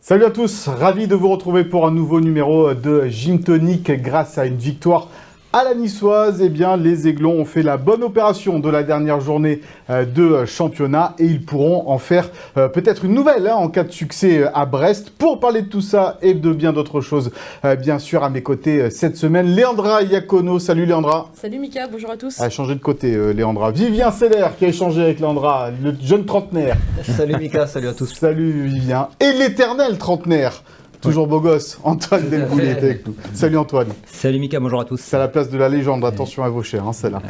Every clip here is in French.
Salut à tous, ravi de vous retrouver pour un nouveau numéro de Gym Tonic. Grâce à une victoire à la niçoise, eh bien, les Aiglons ont fait la bonne opération de la dernière journée de championnat et ils pourront en faire peut-être une nouvelle en cas de succès à Brest. Pour parler de tout ça et de bien d'autres choses, bien sûr, à mes côtés cette semaine, Léandra Iacono. Salut Léandra. Salut Mika, bonjour à tous. Elle a changé de côté, Léandra. Vivien Seller qui a échangé avec Léandra, le jeune trentenaire. Salut Mika, salut à tous. Salut Vivien. Et l'éternel trentenaire. Toujours beau gosse, Antoine Delgoulet est avec nous. Salut Antoine. Salut Mika, bonjour à tous. C'est à la place de la légende, attention à vos chers, celle-là.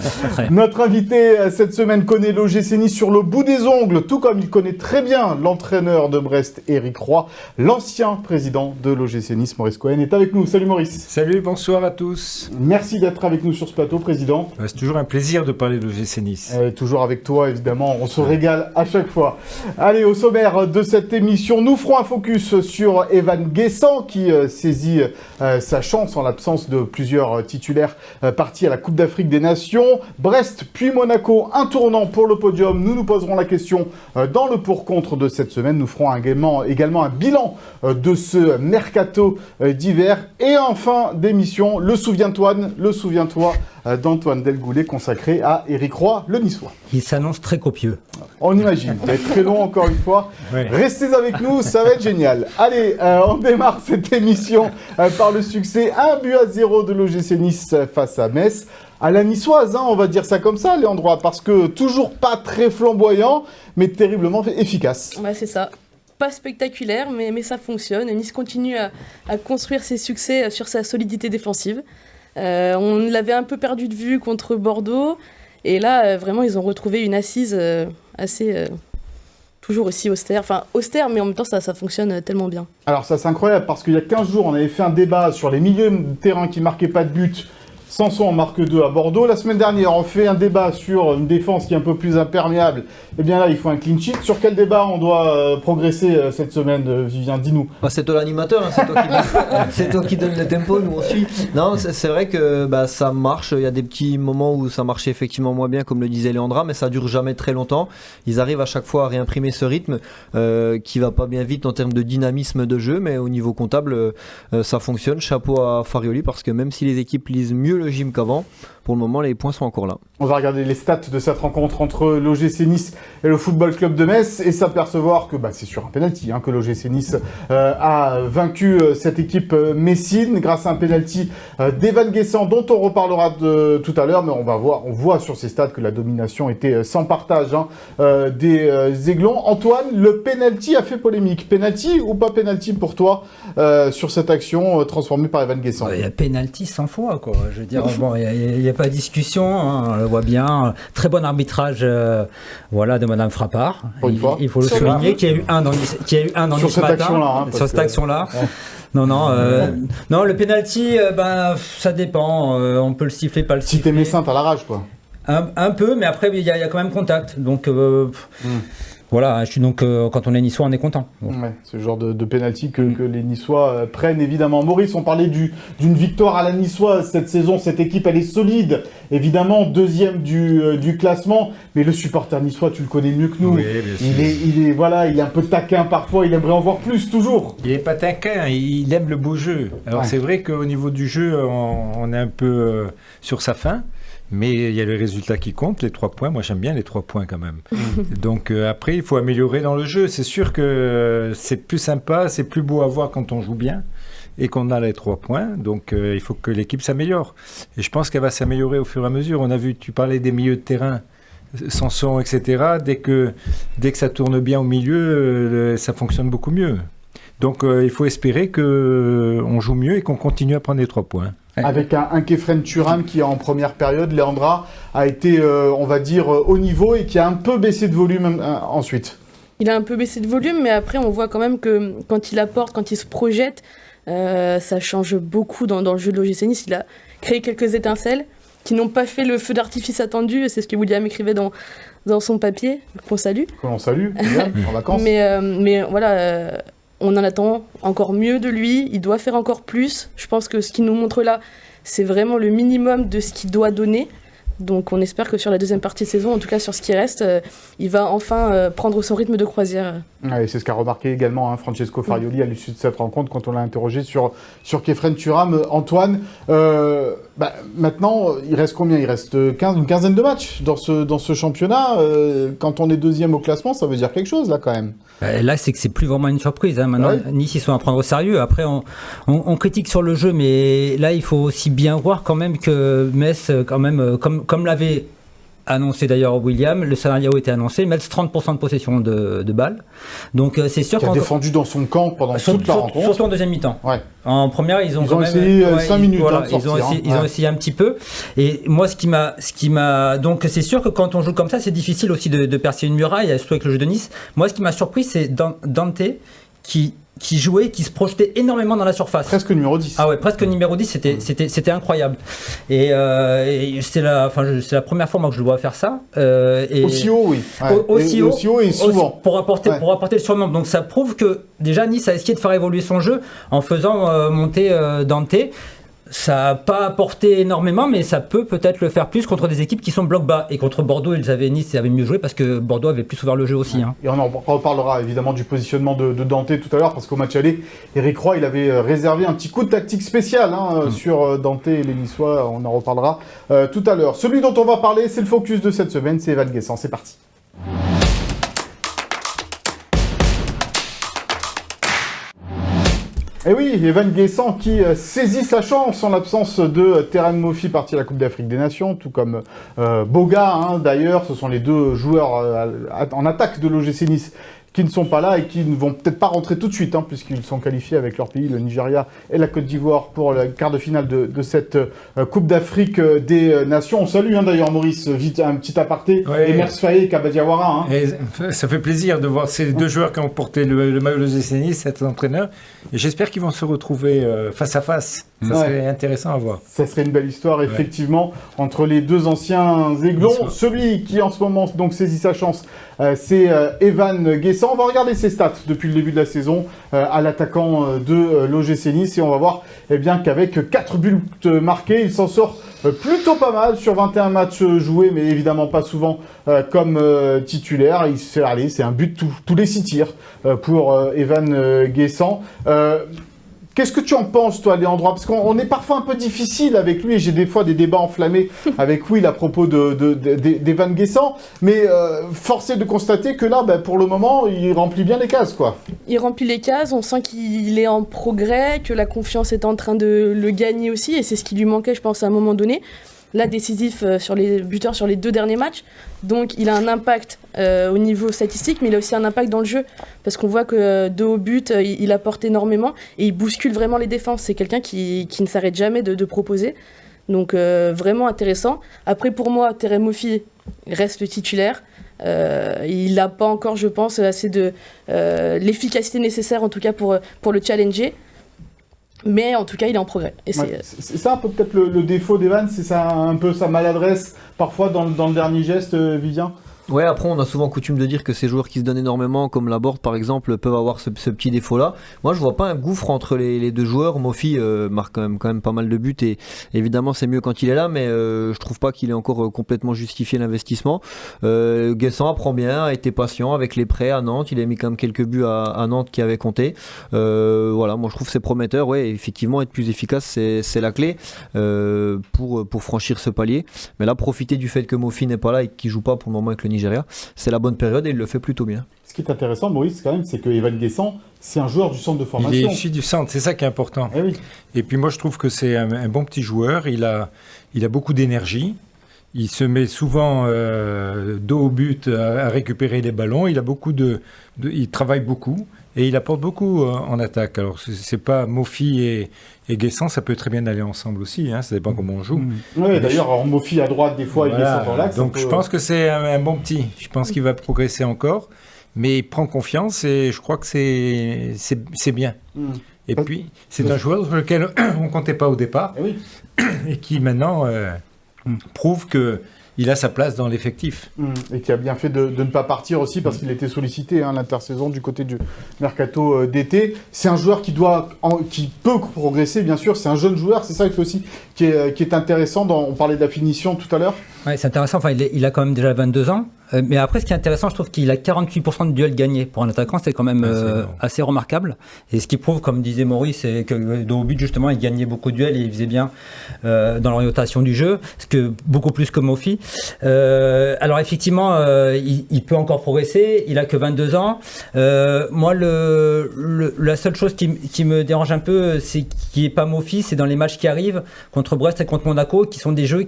Notre invité cette semaine connaît l'OGC Nice sur le bout des ongles, tout comme il connaît très bien l'entraîneur de Brest, Éric Roy. L'ancien président de l'OGC Nice, Maurice Cohen, est avec nous. Salut Maurice. Salut, bonsoir à tous. Merci d'être avec nous sur ce plateau, président. C'est toujours un plaisir de parler de l'OGC Nice. Toujours avec toi, évidemment, on se régale à chaque fois. Allez, au sommaire de cette émission, nous ferons un focus sur Evan Guessant, qui saisit sa chance en l'absence de plusieurs titulaires partis à la Coupe d'Afrique des Nations. Brest puis Monaco, un tournant pour le podium. Nous nous poserons la question dans le pour-contre de cette semaine. Nous ferons également un bilan de ce mercato d'hiver. Et en fin d'émission, le souviens-toi d'Antoine Delgoulet consacré à Éric Roy, le Niçois. Il s'annonce très copieux. On imagine, ça va être très long encore une fois. Ouais. Restez avec nous, ça va être génial. Allez, on démarre cette émission par le succès 1-0 de l'OGC Nice face à Metz. À la niçoise, on va dire ça comme ça, Léandre, parce que toujours pas très flamboyant, mais terriblement efficace. Ouais, c'est ça. Pas spectaculaire, mais ça fonctionne. Et Nice continue à construire ses succès sur sa solidité défensive. On l'avait un peu perdu de vue contre Bordeaux. Et là, vraiment, ils ont retrouvé une assise assez... toujours aussi austère. Enfin, austère, mais en même temps, ça fonctionne tellement bien. Alors ça, c'est incroyable, parce qu'il y a 15 jours, on avait fait un débat sur les milieux de terrain qui marquaient pas de but. Sanson en marque 2 à Bordeaux. La semaine dernière, on fait un débat sur une défense qui est un peu plus imperméable. Eh bien là, il faut un clean sheet. Sur quel débat on doit progresser cette semaine, Vivien? Dis-nous. C'est toi l'animateur, c'est toi qui donne le tempo, nous on suit. Non, c'est vrai que ça marche. Il y a des petits moments où ça marchait effectivement moins bien, comme le disait Léandra, mais ça dure jamais très longtemps. Ils arrivent à chaque fois à réimprimer ce rythme qui va pas bien vite en termes de dynamisme de jeu, mais au niveau comptable, ça fonctionne. Chapeau à Farioli, parce que même si les équipes lisent mieux le gym qu'avant, pour le moment les points sont encore là. On va regarder les stats de cette rencontre entre l'OGC Nice et le Football Club de Metz et s'apercevoir que c'est sur un penalty que l'OGC Nice a vaincu cette équipe messine grâce à un penalty d'Evan Guessant dont on reparlera tout à l'heure, mais on voit sur ces stats que la domination était sans partage des Aiglons. Antoine, le penalty a fait polémique. Penalty ou pas penalty pour toi sur cette action transformée par Evan Guessant? Il y a penalty 100 fois, quoi. Je veux dire, il n'y a pas de discussion, on le voit bien. Très bon arbitrage de Madame Frappard. Il faut le souligner, qu'il y a eu un dans Nice ce matin. Sur cette action-là. Ouais. Non, le penalty, ça dépend. On peut le siffler, pas le siffler. Si t'es messin, t'as la rage, quoi. Un peu, mais après, il y a quand même contact. Donc... Voilà, quand on est niçois, on est content. Ouais, c'est le genre de penalty que les Niçois prennent, évidemment. Maurice, on parlait d'une victoire à la niçoise cette saison. Cette équipe, elle est solide. Évidemment, deuxième du classement. Mais le supporter niçois, tu le connais mieux que nous. Oui, il est un peu taquin parfois. Il aimerait en voir plus, toujours. Il n'est pas taquin, il aime le beau jeu. Alors c'est vrai qu'au niveau du jeu, on est un peu sur sa faim. Mais il y a les résultats qui comptent, les 3 points. Moi, j'aime bien les 3 points quand même. Donc après, il faut améliorer dans le jeu. C'est sûr que c'est plus sympa, c'est plus beau à voir quand on joue bien et qu'on a les 3 points. Donc il faut que l'équipe s'améliore. Et je pense qu'elle va s'améliorer au fur et à mesure. On a vu, tu parlais des milieux de terrain, Sanson, etc. Dès que ça tourne bien au milieu, ça fonctionne beaucoup mieux. Donc il faut espérer qu'on joue mieux et qu'on continue à prendre les 3 points. Avec un Kefren Turam qui, en première période, Léandra, a été, on va dire, au niveau et qui a un peu baissé de volume ensuite. Il a un peu baissé de volume, mais après, on voit quand même que quand il apporte, quand il se projette, ça change beaucoup dans le jeu de l'OGC Nice. Il a créé quelques étincelles qui n'ont pas fait le feu d'artifice attendu. C'est ce que William écrivait dans son papier, qu'on salue. Qu'on salue, William, en vacances. Mais voilà... on en attend encore mieux de lui, il doit faire encore plus. Je pense que ce qu'il nous montre là, c'est vraiment le minimum de ce qu'il doit donner. Donc on espère que sur la deuxième partie de saison, en tout cas sur ce qui reste, il va enfin prendre son rythme de croisière. Ouais, c'est ce qu'a remarqué également Francesco Farioli à l'issue de cette rencontre quand on l'a interrogé sur Khéphren Thuram. Antoine, maintenant, il reste combien ? Il reste une quinzaine de matchs dans ce championnat. Quand on est deuxième au classement, ça veut dire quelque chose, là, quand même. Là, c'est que c'est plus vraiment une surprise. Maintenant, Nice, ils sont à prendre au sérieux. Après, on critique sur le jeu, mais là, il faut aussi bien voir quand même que Metz, quand même, comme l'avait annoncé d'ailleurs William, le scénario était annoncé, Metz 30% de possession de balles. Donc c'est sûr qu'il a défendu dans son camp pendant toute la rencontre. Surtout en deuxième mi-temps. Ouais. En première, ils ont essayé 5 minutes. Voilà, ils ont essayé un petit peu. Et moi, ce qui m'a donc c'est sûr que quand on joue comme ça, c'est difficile aussi de percer une muraille, surtout avec le jeu de Nice. Moi, ce qui m'a surpris, c'est Dante qui jouait, qui se projetait énormément dans la surface. Presque numéro 10. Ah ouais, presque numéro 10, c'était incroyable. Et c'est la première fois moi que je le vois faire ça. Aussi haut, oui. Ouais. Aussi haut et souvent. Pour apporter le surnombre. Donc ça prouve que déjà Nice a essayé de faire évoluer son jeu en faisant monter Dante. Ça n'a pas apporté énormément, mais ça peut-être le faire plus contre des équipes qui sont bloc bas. Et contre Bordeaux, Nice avait mieux joué parce que Bordeaux avait plus ouvert le jeu aussi. Hein. Et on en reparlera évidemment du positionnement de Dante tout à l'heure, parce qu'au match aller, Eric Roy, il avait réservé un petit coup de tactique spécial sur Dante et les Niçois. On en reparlera tout à l'heure. Celui dont on va parler, c'est le focus de cette semaine, c'est Evan Guessant. C'est parti. Et oui, Evan Guessant qui saisit sa chance en l'absence de Terem Moffi parti à la Coupe d'Afrique des Nations, tout comme Boga d'ailleurs. Ce sont les deux joueurs en attaque de l'OGC Nice qui ne sont pas là et qui ne vont peut-être pas rentrer tout de suite, puisqu'ils sont qualifiés avec leur pays, le Nigeria et la Côte d'Ivoire, pour le quart de finale de cette Coupe d'Afrique des Nations. On salue d'ailleurs Maurice, vite un petit aparté, et Mers Faye et Kabadiawara. Ça fait plaisir de voir ces deux joueurs qui ont porté le maillot de l'OGC Nice, cet entraîneur, et j'espère qu'ils vont se retrouver face à face. Ça serait intéressant à voir. Ça serait une belle histoire, effectivement, entre les deux anciens aiglons. Celui qui, en ce moment, donc saisit sa chance, c'est Evan Guessant. On va regarder ses stats depuis le début de la saison à l'attaquant de l'OGC Nice. Et on va voir qu'avec 4 buts marqués, il s'en sort plutôt pas mal sur 21 matchs joués, mais évidemment pas souvent comme titulaire. C'est un but tous les 6 tirs pour Evan Guessant. Qu'est-ce que tu en penses, toi, Léandre ? Parce qu'on est parfois un peu difficile avec lui, et j'ai des fois des débats enflammés avec Will à propos d'Evan Guessant, mais force est de constater que là, pour le moment, il remplit bien les cases, quoi. Il remplit les cases, on sent qu'il est en progrès, que la confiance est en train de le gagner aussi, et c'est ce qui lui manquait, je pense, à un moment donné. Là, décisif sur les buteurs sur les 2 derniers matchs. Donc, il a un impact au niveau statistique, mais il a aussi un impact dans le jeu. Parce qu'on voit que de haut but, il apporte énormément et il bouscule vraiment les défenses. C'est quelqu'un qui ne s'arrête jamais de proposer. Donc, vraiment intéressant. Après, pour moi, Terem Moffi reste le titulaire. Il n'a pas encore, je pense, assez de l'efficacité nécessaire, en tout cas, pour le challenger. Mais en tout cas, il est en progrès. Et c'est ça un peu peut-être le défaut d'Evan, c'est ça un peu sa maladresse parfois dans le dernier geste, Vivien. Ouais, après on a souvent coutume de dire que ces joueurs qui se donnent énormément, comme Laborde par exemple, peuvent avoir ce petit défaut-là. Moi je vois pas un gouffre entre les deux joueurs. Moffi marque quand même pas mal de buts et évidemment c'est mieux quand il est là, mais je trouve pas qu'il ait encore complètement justifié l'investissement. Guessant apprend bien, a été patient avec les prêts à Nantes, il a mis quand même quelques buts à Nantes qui avaient compté. Voilà, moi je trouve que c'est prometteur. Ouais, effectivement être plus efficace c'est la clé pour franchir ce palier. Mais là profiter du fait que Moffi n'est pas là et qu'il joue pas pour le moment avec le Nigeria, c'est la bonne période et il le fait plutôt bien. Ce qui est intéressant, Maurice, quand même, c'est que Evan Guessant, c'est un joueur du centre de formation. Il est issu du centre, c'est ça qui est important. Oui. Et puis moi, je trouve que c'est un bon petit joueur. Il a beaucoup d'énergie. Il se met souvent dos au but à récupérer les ballons. Il travaille beaucoup et il apporte beaucoup en attaque. Alors, c'est pas Moffi et Guessant, ça peut très bien aller ensemble aussi. Ça dépend comment on joue. Oui, d'ailleurs, Moffi à droite, des fois, et Guessant dans l'axe. Donc, je pense que c'est un bon petit. Je pense qu'il va progresser encore. Mais il prend confiance et je crois que c'est bien. Et puis, c'est un joueur sur lequel on ne comptait pas au départ. Et qui, maintenant, prouve qu'il il a sa place dans l'effectif. Et qui a bien fait de ne pas partir aussi parce qu'il était sollicité l'intersaison du côté du mercato d'été. C'est un joueur qui peut progresser, bien sûr. C'est un jeune joueur, c'est ça aussi qui est intéressant. On parlait de la finition tout à l'heure. Ouais, c'est intéressant. Enfin, il a quand même déjà 22 ans. Mais après, ce qui est intéressant, je trouve qu'il a 48% de duels gagnés. Pour un attaquant, c'est quand même assez remarquable. Et ce qui prouve, comme disait Maurice, c'est que au but, justement, il gagnait beaucoup de duels et il faisait bien dans l'orientation du jeu, ce que beaucoup plus que Mofi. Alors effectivement, il peut encore progresser. Il a que 22 ans. Moi, la seule chose qui me dérange un peu, c'est qu'il n'est pas Mofi, c'est dans les matchs qui arrivent contre Brest et contre Monaco, qui sont des jeux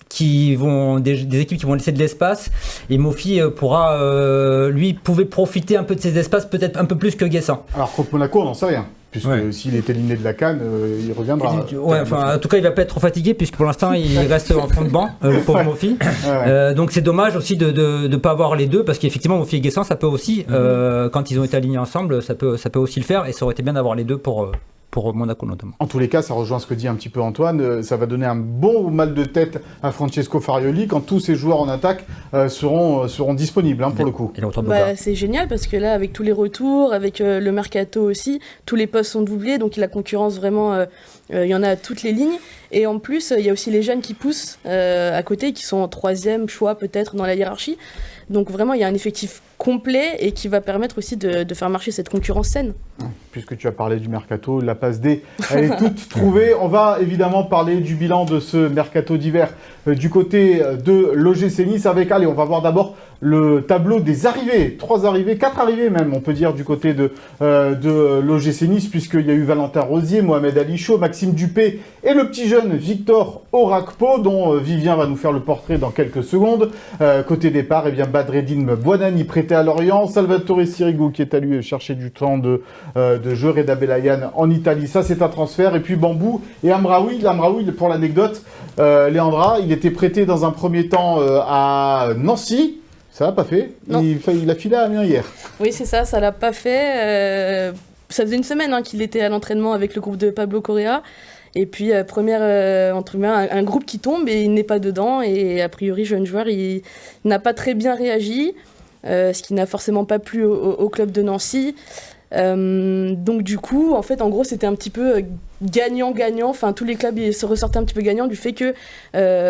qui vont des équipes qui vont laisser de l'espace. Et Mofi lui pouvait profiter un peu de ces espaces, peut-être un peu plus que Guessant. Alors contre Monaco, on n'en sait rien. Puisque s'il est éliminé de la CAN, il reviendra. En tout cas, il va pas être trop fatigué, puisque pour l'instant, il reste en fond de banc, le pauvre Mofi. Donc c'est dommage aussi de ne pas avoir les deux, parce qu'effectivement, Mofi et Guessant, ça peut aussi, quand ils ont été alignés ensemble, ça peut aussi le faire, et ça aurait été bien d'avoir les deux pour Monaco notamment. En tous les cas, ça rejoint ce que dit un petit peu Antoine, ça va donner un bon mal de tête à Francesco Farioli quand tous ces joueurs en attaque seront disponibles pour le coup. C'est génial parce que là, avec tous les retours, avec le mercato aussi, tous les postes sont doublés, donc la concurrence vraiment, il y en a à toutes les lignes. Et en plus, il y a aussi les jeunes qui poussent à côté, qui sont en 3e choix peut-être dans la hiérarchie. Donc vraiment, il y a un effectif complet et qui va permettre aussi de faire marcher cette concurrence saine. Puisque tu as parlé du mercato, la passe D, elle est toute trouvée. On va évidemment parler du bilan de ce mercato d'hiver du côté de l'OGC Nice avec, on va voir d'abord le tableau des arrivées. 4 arrivées même, on peut dire, du côté de l'OGC Nice, puisqu'il y a eu Valentin Rosier, Mohamed Ali Chaud, Maxime Dupé et le petit jeune Victor Orakpo, dont Vivien va nous faire le portrait dans quelques secondes. Côté départ, Badreddine Bouanani prêté à Lorient, Salvatore Sirigu qui est allé chercher du temps de jeu, Reda Belayan en Italie, ça c'est un transfert, et puis Bambou et Amraoui, pour l'anecdote, Léandra, il était prêté dans un premier temps à Nancy. Ça l'a pas fait. Il a filé à Amiens hier. Oui, c'est ça, ça l'a pas fait. Ça faisait une semaine qu'il était à l'entraînement avec le groupe de Pablo Correa. Et puis, un groupe qui tombe et il n'est pas dedans. Et a priori, jeune joueur, il n'a pas très bien réagi, ce qui n'a forcément pas plu au club de Nancy. Donc du coup, en gros, c'était un petit peu gagnant-gagnant. Enfin, tous les clubs se ressortaient un petit peu gagnants du fait que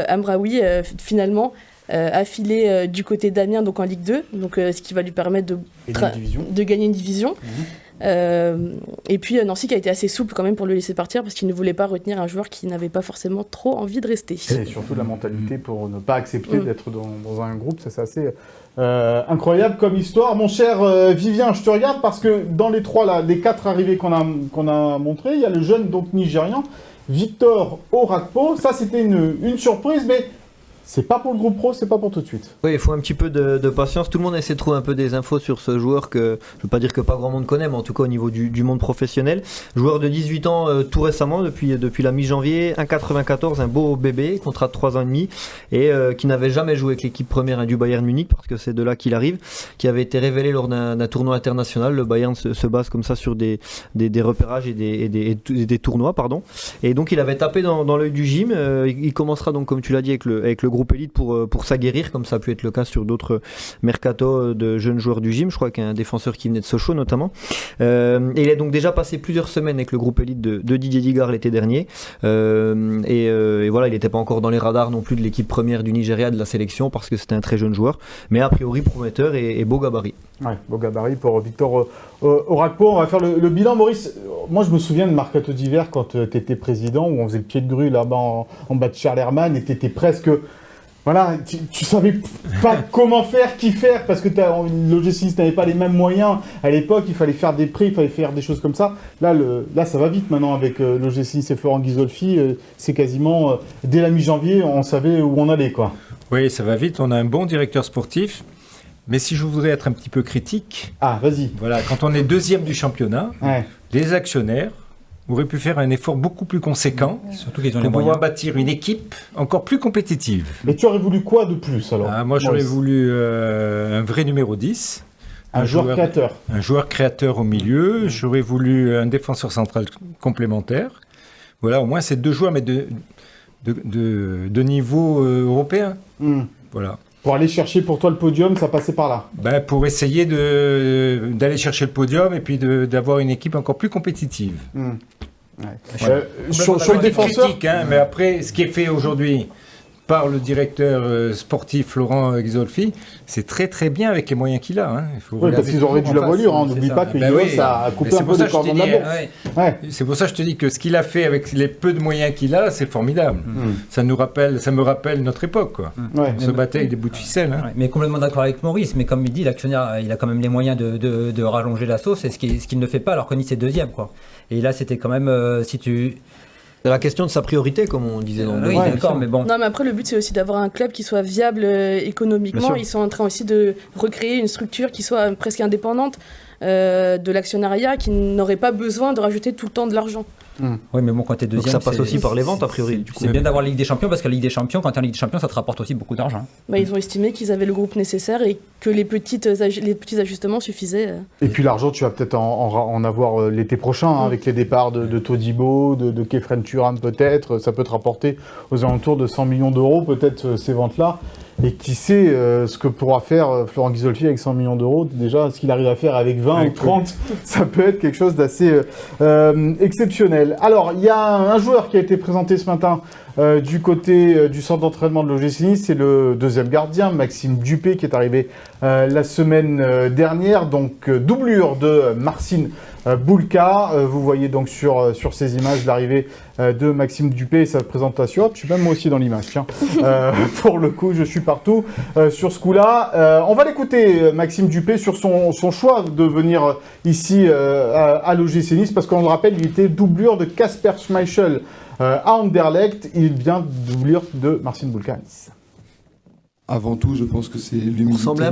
Amraoui, finalement, a filé du côté d'Amiens, donc en Ligue 2, donc ce qui va lui permettre de gagner une division. Et puis Nancy qui a été assez souple quand même pour le laisser partir parce qu'il ne voulait pas retenir un joueur qui n'avait pas forcément trop envie de rester. Et surtout la mentalité pour ne pas accepter d'être dans un groupe, ça c'est assez incroyable comme histoire. Mon cher Vivien, je te regarde parce que dans les 4 arrivées qu'on a montrées, il y a le jeune donc nigérian Victor Orakpo. Ça c'était une surprise, mais c'est pas pour le groupe pro, c'est pas pour tout de suite. Oui, il faut un petit peu de patience. Tout le monde essaie de trouver un peu des infos sur ce joueur que je veux pas dire que pas grand monde connaît, mais en tout cas au niveau du monde professionnel. Joueur de 18 ans tout récemment, depuis la mi-janvier, 1,94, un beau bébé, contrat de 3 ans et demi, et qui n'avait jamais joué avec l'équipe première du Bayern Munich, parce que c'est de là qu'il arrive, qui avait été révélé lors d'un tournoi international. Le Bayern se base comme ça sur des repérages et des tournois, pardon. Et donc il avait tapé dans l'œil du gym. Il commencera donc, comme tu l'as dit, avec le groupe élite pour s'aguerrir, comme ça a pu être le cas sur d'autres mercatos de jeunes joueurs du gym. Je crois qu'il y a un défenseur qui venait de Sochaux notamment. Et il a donc déjà passé plusieurs semaines avec le groupe élite de Didier Digard l'été dernier. Et voilà, il n'était pas encore dans les radars non plus de l'équipe première du Nigeria, de la sélection, parce que c'était un très jeune joueur, mais a priori prometteur et beau gabarit. Ouais, beau gabarit pour Victor Orakpo. On va faire le bilan. Maurice, moi je me souviens de mercato d'hiver quand tu étais président, où on faisait le pied de grue là-bas en bas de Charles Herman, et tu étais presque... Voilà, tu savais pas comment faire, qui faire, parce que l'OGC n'avait pas les mêmes moyens. À l'époque, il fallait faire des prix, il fallait faire des choses comme ça. Là, ça va vite maintenant avec l'OGC et Florent Ghisolfi. C'est quasiment, dès la mi-janvier, on savait où on allait, quoi. Oui, ça va vite. On a un bon directeur sportif. Mais si je voudrais être un petit peu critique... Ah, vas-y. Voilà, quand on est 2e du championnat, les actionnaires auraient pu faire un effort beaucoup plus conséquent pour pouvoir bâtir une équipe encore plus compétitive. Mais tu aurais voulu quoi de plus alors? Moi j'aurais voulu un vrai numéro 10. Un joueur créateur. Un joueur créateur au milieu. J'aurais voulu un défenseur central complémentaire. Voilà, au moins ces 2 joueurs, mais de niveau européen. Voilà. Pour aller chercher pour toi le podium, ça passait par là. Pour essayer d'aller chercher le podium et puis d'avoir une équipe encore plus compétitive. Sur le défenseur, critique, mais après, ce qui est fait aujourd'hui par le directeur sportif Laurent Ghisolfi, c'est très très bien avec les moyens qu'il a. Il faut parce qu'ils ont réduit la voilure. N'oublie pas que ça a coupé un peu des cordons de la bourse. C'est pour ça que je te dis que ce qu'il a fait avec les peu de moyens qu'il a, c'est formidable. Ça me rappelle notre époque. Quoi. On se battait avec des bouts de ficelle. Mais complètement d'accord avec Maurice. Mais comme il dit, l'actionnaire, il a quand même les moyens de rallonger la sauce, et ce qu'il ne fait pas alors qu'on est deuxième. Et là, c'était quand même C'est la question de sa priorité, comme on disait. Oui, d'accord, mais bon. Non, mais après, le but, c'est aussi d'avoir un club qui soit viable économiquement. Ils sont en train aussi de recréer une structure qui soit presque indépendante de l'actionnariat, qui n'aurait pas besoin de rajouter tout le temps de l'argent. Oui, mais bon, quand tu es deuxième. Donc ça passe aussi par les ventes, a priori. C'est bien d'avoir la Ligue des Champions, parce que la Ligue des Champions, quand tu es en Ligue des Champions, ça te rapporte aussi beaucoup d'argent. Ils ont estimé qu'ils avaient le groupe nécessaire et que les petits ajustements suffisaient. Et puis l'argent, tu vas peut-être en avoir l'été prochain, avec les départs de Todibo, de Kefren Turam peut-être. Ça peut te rapporter aux alentours de 100 millions d'euros, peut-être ces ventes-là. Et qui sait ce que pourra faire Florent Ghisolfi avec 100 millions d'euros. Déjà, ce qu'il arrive à faire avec 20 ou 30, ça peut être quelque chose d'assez exceptionnel. Alors, il y a un joueur qui a été présenté ce matin du côté du centre d'entraînement de l'OGC Nice. C'est le deuxième gardien, Maxime Dupé, qui est arrivé la semaine dernière. Donc, doublure de Marcin Bulka. Vous voyez donc sur ces images l'arrivée de Maxime Dupé et sa présentation. Je suis même moi aussi dans l'image, tiens. Pour le coup, je suis partout sur ce coup-là. On va l'écouter, Maxime Dupé, sur son choix de venir ici à l'OGC Nice, parce qu'on le rappelle, il était doublure de Kasper Schmeichel à Anderlecht. Il vient doublure de Marcin Bulka à Nice. Avant tout, je pense que c'est l'humilité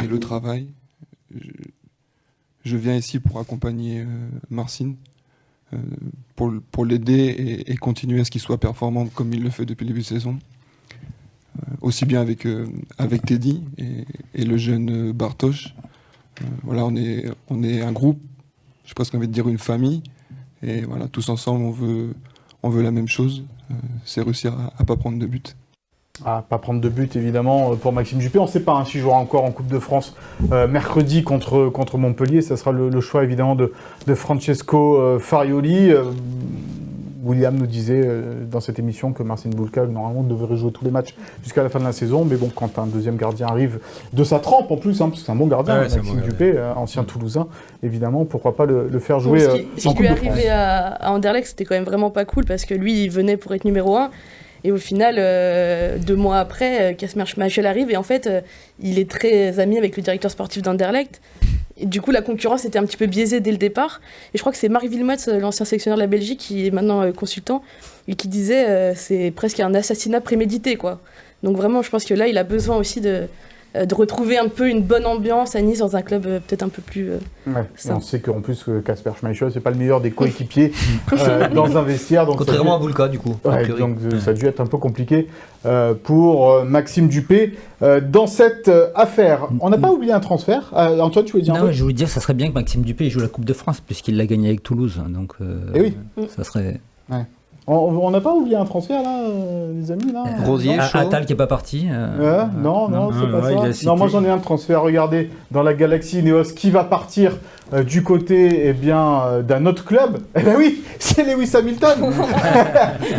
et le travail. Je viens ici pour accompagner Marcin, pour l'aider et continuer à ce qu'il soit performant comme il le fait depuis le début de saison. Aussi bien avec Teddy et le jeune Bartosz. Voilà, on est un groupe, je sais pas ce qu'on veut dire, une famille. Et voilà, tous ensemble, on veut la même chose, c'est réussir à pas prendre de but. Pas prendre de but, évidemment, pour Maxime Dupé. On ne sait pas s'il jouera encore en Coupe de France mercredi contre Montpellier. Ça sera le choix, évidemment, de Francesco Farioli. William nous disait dans cette émission que Marcin Bulka, normalement, devrait jouer tous les matchs jusqu'à la fin de la saison. Mais bon, quand un deuxième gardien arrive de sa trempe, en plus, parce que c'est un bon gardien, Maxime Dupé, ancien Toulousain, évidemment, pourquoi pas le faire jouer Ce qui lui est arrivé à Anderlecht, c'était quand même vraiment pas cool, parce que lui, il venait pour être numéro 1. Et au final, 2 mois après, Kasper Schmeichel arrive et en fait, il est très ami avec le directeur sportif d'Anderlecht. Et du coup, la concurrence était un petit peu biaisée dès le départ. Et je crois que c'est Marc Wilmots, l'ancien sélectionneur de la Belgique, qui est maintenant consultant, et qui disait c'est presque un assassinat prémédité, quoi. Donc vraiment, je pense que là, il a besoin aussi de retrouver un peu une bonne ambiance à Nice dans un club peut-être un peu plus on sait qu'en plus Kasper Schmeichel, c'est pas le meilleur des coéquipiers dans un vestiaire. Donc contrairement à Bulka, du coup. Donc ça a dû être un peu compliqué pour Maxime Dupé dans cette affaire. On n'a pas oublié un transfert. Antoine, tu voulais dire un truc ? Je voulais dire que ça serait bien que Maxime Dupé joue la Coupe de France, puisqu'il l'a gagné avec Toulouse. Donc, ça serait... On n'a pas oublié un transfert, là, les amis, là Rosier, Chaud. Attal qui n'est pas parti. Non, c'est pas ça. Non, moi j'en ai un transfert. Regardez, dans la galaxie Ineos, qui va partir du côté d'un autre club. Eh bien oui, c'est Lewis Hamilton.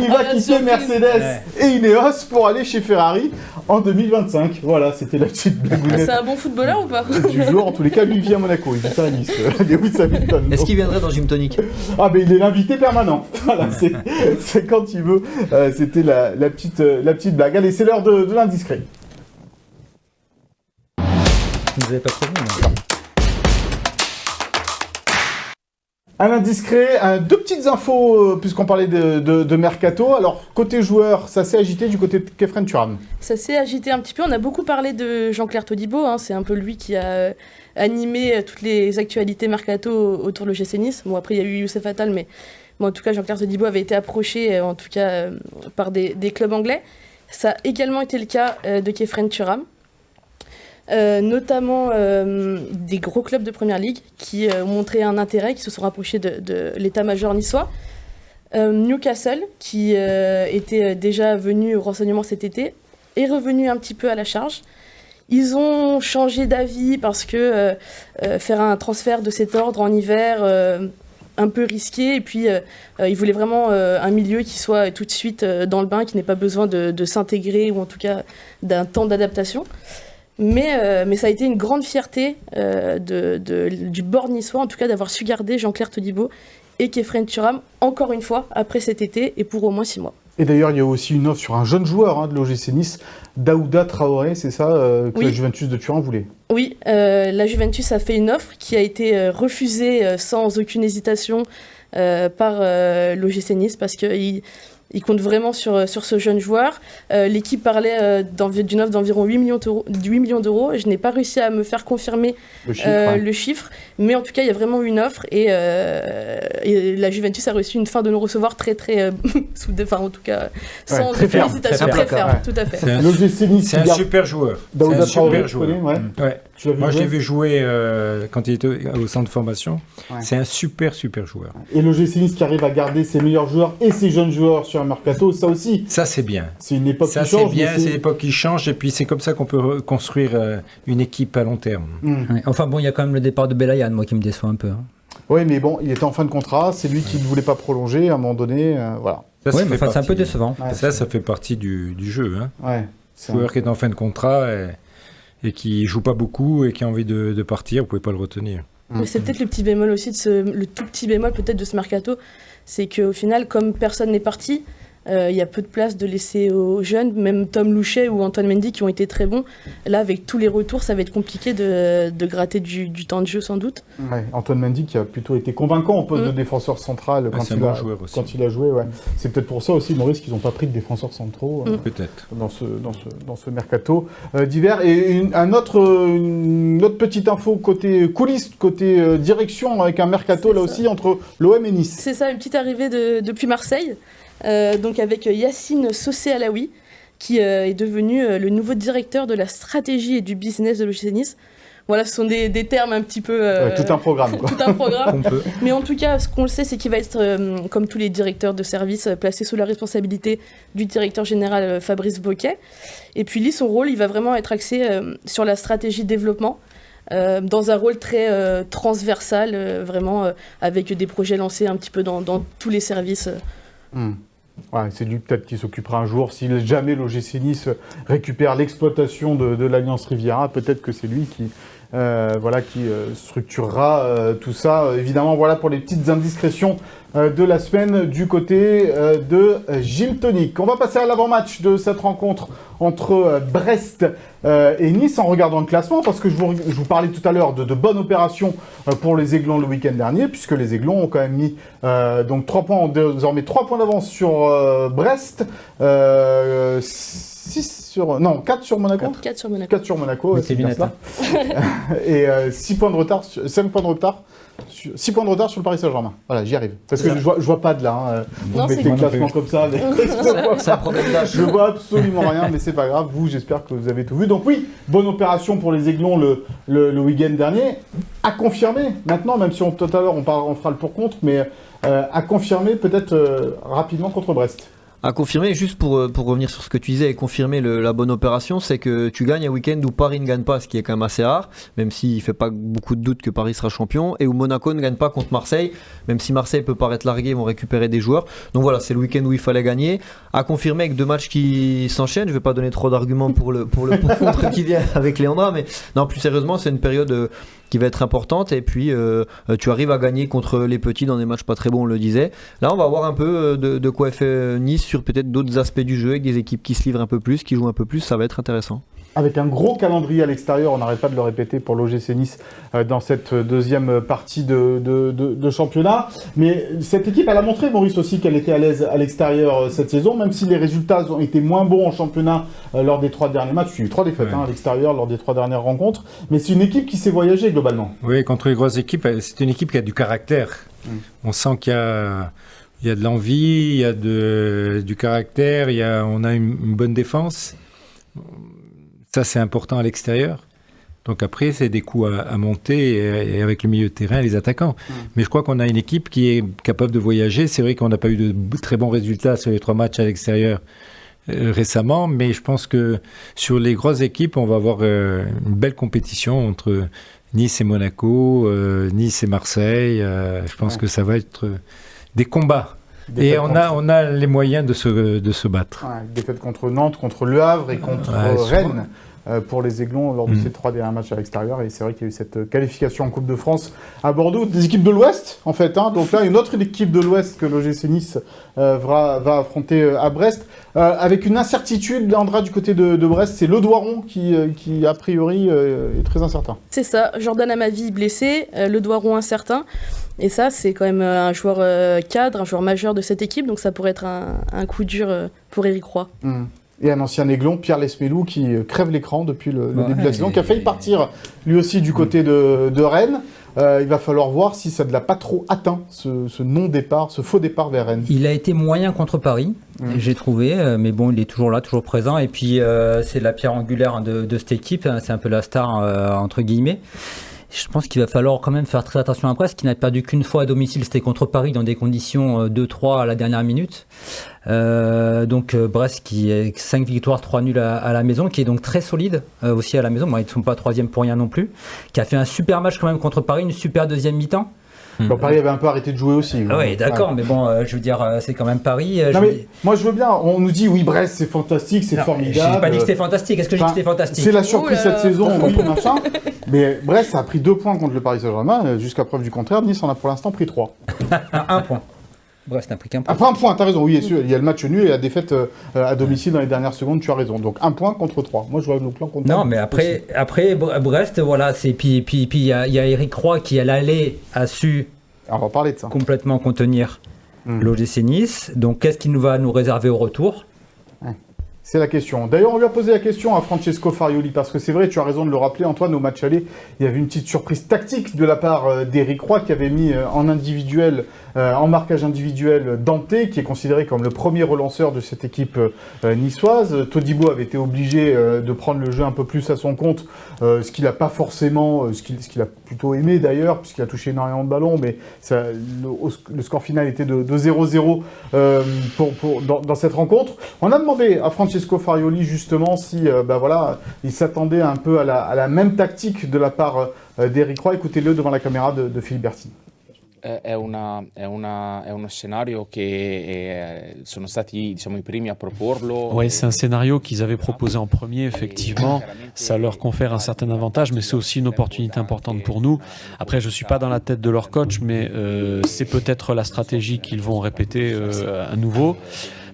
Il va quitter Mercedes et Ineos pour aller chez Ferrari en 2025. Voilà, c'était la petite blagounette. C'est un bon footballeur ou pas du jour, en tous les cas, lui il vit à Monaco, il vit pas à Nice. Lewis Hamilton. Est-ce qu'il viendrait dans Gym Tonic ? Mais il est l'invité permanent. Voilà, c'est quand il veut. C'était la petite blague. Allez, c'est l'heure de l'indiscret. Vous n'avez pas prévenu, Un indiscret, 2 petites infos, puisqu'on parlait de Mercato. Alors, côté joueur, ça s'est agité du côté de Kefren Turam. Ça s'est agité un petit peu. On a beaucoup parlé de Jean-Claire Todibo. C'est un peu lui qui a animé toutes les actualités Mercato autour de l'OGC Nice. Bon, après, il y a eu Youssef Attal, mais en tout cas, Jean-Claire Todibo avait été approché, en tout cas, par des clubs anglais. Ça a également été le cas de Kefren Turam. Notamment des gros clubs de Première Ligue qui ont montré un intérêt, qui se sont rapprochés de l'état-major niçois. Newcastle, qui était déjà venu au renseignement cet été, est revenu un petit peu à la charge. Ils ont changé d'avis parce que faire un transfert de cet ordre en hiver, un peu risqué, et puis ils voulaient vraiment un milieu qui soit tout de suite dans le bain, qui n'ait pas besoin de s'intégrer, ou en tout cas d'un temps d'adaptation. Mais ça a été une grande fierté du bord niçois, en tout cas d'avoir su garder Jean-Claire Todibo et Kefren Turam, encore une fois, après cet été, et pour au moins 6 mois. Et d'ailleurs, il y a aussi une offre sur un jeune joueur de l'OGC Nice, Daouda Traoré, c'est ça, que la Juventus de Turin voulait. Oui, la Juventus a fait une offre qui a été refusée sans aucune hésitation par l'OGC Nice, parce qu'il compte vraiment sur ce jeune joueur. L'équipe parlait d'une offre d'environ 8 millions d'euros. Je n'ai pas réussi à me faire confirmer le chiffre, mais en tout cas, il y a vraiment eu une offre, et la Juventus a reçu une fin de non-recevoir très, très en tout cas, sans aucune hésitation, très ferme, tout à fait. L'OGC Nice, c'est un super joueur. Daouda Traoré, tu connais, ouais. Moi, je l'ai vu jouer quand il était au centre de formation. Ouais. C'est un super joueur. Et l'OGC Nice qui arrive à garder ses meilleurs joueurs et ses jeunes joueurs sur un mercato, ça aussi. Ça, c'est bien. C'est une époque qui change. Ça, c'est bien, c'est une époque qui change, et puis c'est comme ça qu'on peut construire une équipe à long terme. Ouais. Enfin bon, il y a quand même le départ de Belayan, moi, qui me déçoit un peu. Oui, mais bon, il était en fin de contrat, c'est lui qui ne voulait pas prolonger, à un moment donné, voilà. Oui, mais c'est un peu décevant. Ouais, ça fait partie du jeu. Ouais, joueur qui est en fin de contrat et qui joue pas beaucoup et qui a envie de partir, vous pouvez pas le retenir. Mais c'est peut-être le petit bémol aussi, le tout petit bémol peut-être de ce mercato, c'est qu'au final, comme personne n'est parti, il y a peu de place de laisser aux jeunes, même Tom Louchet ou Antoine Mendy qui ont été très bons. Là, avec tous les retours, ça va être compliqué de gratter du temps de jeu sans doute. Ouais, Antoine Mendy qui a plutôt été convaincant au poste de défenseur central quand il a joué. Ouais. C'est peut-être pour ça aussi, Maurice, qu'ils n'ont pas pris de défenseurs centraux peut-être dans ce mercato d'hiver. Et une autre petite info côté coulisses, côté direction, avec un mercato là aussi entre l'OM et Nice. C'est ça, une petite arrivée depuis Marseille. Donc avec Yacine Sossé-Alaoui, qui est devenu le nouveau directeur de la stratégie et du business de l'OGC Nice. Voilà, ce sont des termes un petit peu... tout un programme, quoi. Tout un programme. Mais en tout cas, ce qu'on le sait, c'est qu'il va être, comme tous les directeurs de service, placé sous la responsabilité du directeur général Fabrice Boquet. Et puis lui, son rôle, il va vraiment être axé sur la stratégie de développement, dans un rôle très transversal, vraiment, avec des projets lancés un petit peu dans tous les services. Ouais, c'est lui peut-être qui s'occupera un jour, si jamais l'OGC Nice récupère l'exploitation de l'Alliance Riviera, peut-être que c'est lui qui structurera tout ça. Évidemment, voilà pour les petites indiscrétions de la semaine du côté de Gilles Tonic. On va passer à l'avant-match de cette rencontre entre Brest et Nice en regardant le classement, parce que je vous parlais tout à l'heure de bonnes opérations pour les Aiglons le week-end dernier, puisque les Aiglons ont quand même mis donc 3 points, désormais 3 points d'avance sur Brest, 4 sur Monaco. 4 sur Monaco. 4 sur Monaco, c'est bien cela. Et 6 points de retard, 5 points de retard. 6 points de retard sur le Paris Saint-Germain. Voilà, j'y arrive. Parce que je vois pas de là. Vous mettez le classement comme ça. C'est un problème d'âge. Je vois absolument rien, mais c'est pas grave. Vous, j'espère que vous avez tout vu. Donc oui, bonne opération pour les Aiglons le week-end dernier. À confirmer maintenant, même si tout à l'heure on fera le pour-contre, mais à confirmer peut-être rapidement contre Brest. À confirmer, juste pour revenir sur ce que tu disais et confirmer la bonne opération, c'est que tu gagnes un week-end où Paris ne gagne pas, ce qui est quand même assez rare, même s'il ne fait pas beaucoup de doute que Paris sera champion, et où Monaco ne gagne pas contre Marseille, même si Marseille peut paraître largué, ils vont récupérer des joueurs. Donc voilà, c'est le week-end où il fallait gagner. À confirmer avec 2 matchs qui s'enchaînent, je ne vais pas donner trop d'arguments pour le contre qui vient avec Léandra, mais non, plus sérieusement, c'est une période qui va être importante, et puis tu arrives à gagner contre les petits dans des matchs pas très bons, on le disait. Là, on va voir un peu de quoi est fait Nice sur peut-être d'autres aspects du jeu, avec des équipes qui se livrent un peu plus, qui jouent un peu plus, ça va être intéressant. Avec un gros calendrier à l'extérieur, on n'arrête pas de le répéter pour l'OGC Nice dans cette deuxième partie de championnat. Mais cette équipe, elle a montré, Maurice, aussi qu'elle était à l'aise à l'extérieur cette saison, même si les résultats ont été moins bons en championnat lors des 3 derniers matchs. Il y a eu 3 défaites à l'extérieur lors des 3 dernières rencontres. Mais c'est une équipe qui s'est voyagée globalement. Oui, contre les grosses équipes, c'est une équipe qui a du caractère. On sent qu'il y a de l'envie, il y a du caractère, on a une bonne défense. Ça, c'est important à l'extérieur. Donc après, c'est des coups à monter et avec le milieu de terrain et les attaquants. Mais je crois qu'on a une équipe qui est capable de voyager. C'est vrai qu'on n'a pas eu de très bons résultats sur les 3 matchs à l'extérieur récemment, mais je pense que sur les grosses équipes, on va avoir une belle compétition entre Nice et Monaco, Nice et Marseille. Je pense que ça va être des combats. Et on a les moyens de se battre. Défaite contre Nantes, contre Le Havre et contre Rennes pour les Aiglons lors de ces 3 derniers matchs à l'extérieur. Et c'est vrai qu'il y a eu cette qualification en Coupe de France à Bordeaux. Des équipes de l'Ouest, en fait. Donc là, une autre équipe de l'Ouest que l'OGC Nice va affronter à Brest. Avec une incertitude, Léandra, du côté de Brest, c'est Le Doiron qui a priori, est très incertain. C'est ça. Jordan Amavi blessé, Le Doiron incertain. Et ça, c'est quand même un joueur cadre, un joueur majeur de cette équipe. Donc ça pourrait être un coup dur pour Éric Roy. Et un ancien Aiglon, Pierre Lesmelou, qui crève l'écran depuis le début de la saison, qui a failli partir lui aussi du côté de Rennes. Il va falloir voir si ça ne l'a pas trop atteint, ce non-départ, ce faux départ vers Rennes. Il a été moyen contre Paris, j'ai trouvé, mais bon, il est toujours là, toujours présent. Et puis, c'est la pierre angulaire de cette équipe, c'est un peu la star, entre guillemets. Je pense qu'il va falloir quand même faire très attention à Brest, qui n'a perdu qu'une fois à domicile, c'était contre Paris, dans des conditions 2-3 à la dernière minute. Donc Brest qui est 5 victoires, 3 nuls à la maison, qui est donc très solide aussi à la maison. Bon, ils ne sont pas 3e pour rien non plus. Qui a fait un super match quand même contre Paris, une super deuxième mi-temps. Bon, Paris avait un peu arrêté de jouer aussi. Oui, d'accord, mais bon, je veux dire, c'est quand même Paris. Moi, je veux bien. On nous dit, oui, Brest, c'est fantastique, c'est formidable. J'ai pas dit que c'était fantastique. Est-ce que j'ai dit que c'était fantastique? C'est la surprise cette saison, oui, machin. Mais Brest a pris 2 points contre le Paris Saint-Germain. Jusqu'à preuve du contraire, Nice en a pour l'instant pris 3. 1 point. Brest n'a pris qu'un point. Après 1 point, t'as raison. Oui, il y a le match nul et la défaite à domicile dans les dernières secondes, tu as raison. Donc 1 point contre 3. Moi, je vois le plan contre 3. Non, mais après Brest, voilà, c'est puis il y a Éric Roy qui à l'aller a su on va parler de ça. Complètement contenir l'OGC Nice. Donc, qu'est-ce qu'il va nous réserver au retour? C'est la question. D'ailleurs, on lui a posé la question à Francesco Farioli, parce que c'est vrai, tu as raison de le rappeler, Antoine, au match aller, il y avait une petite surprise tactique de la part d'Éric Roy, qui avait mis en individuel, en marquage individuel, Dante, qui est considéré comme le premier relanceur de cette équipe niçoise. Todibo avait été obligé de prendre le jeu un peu plus à son compte, ce qu'il n'a pas forcément, ce qu'il a plutôt aimé d'ailleurs, puisqu'il a touché énormément de ballons, mais ça, le score final était de 0-0 dans cette rencontre. On a demandé à Francesco Farioli justement si il s'attendait un peu à la même tactique de la part d'Éric Roy. Écoutez-le devant la caméra de Philippe Bertini. È uno scenario che sono stati i primi a proporlo. Oui, c'est un scénario qu'ils avaient proposé en premier, effectivement. Ça leur confère un certain avantage, mais c'est aussi une opportunité importante pour nous. Après, je ne suis pas dans la tête de leur coach, mais c'est peut-être la stratégie qu'ils vont répéter à nouveau.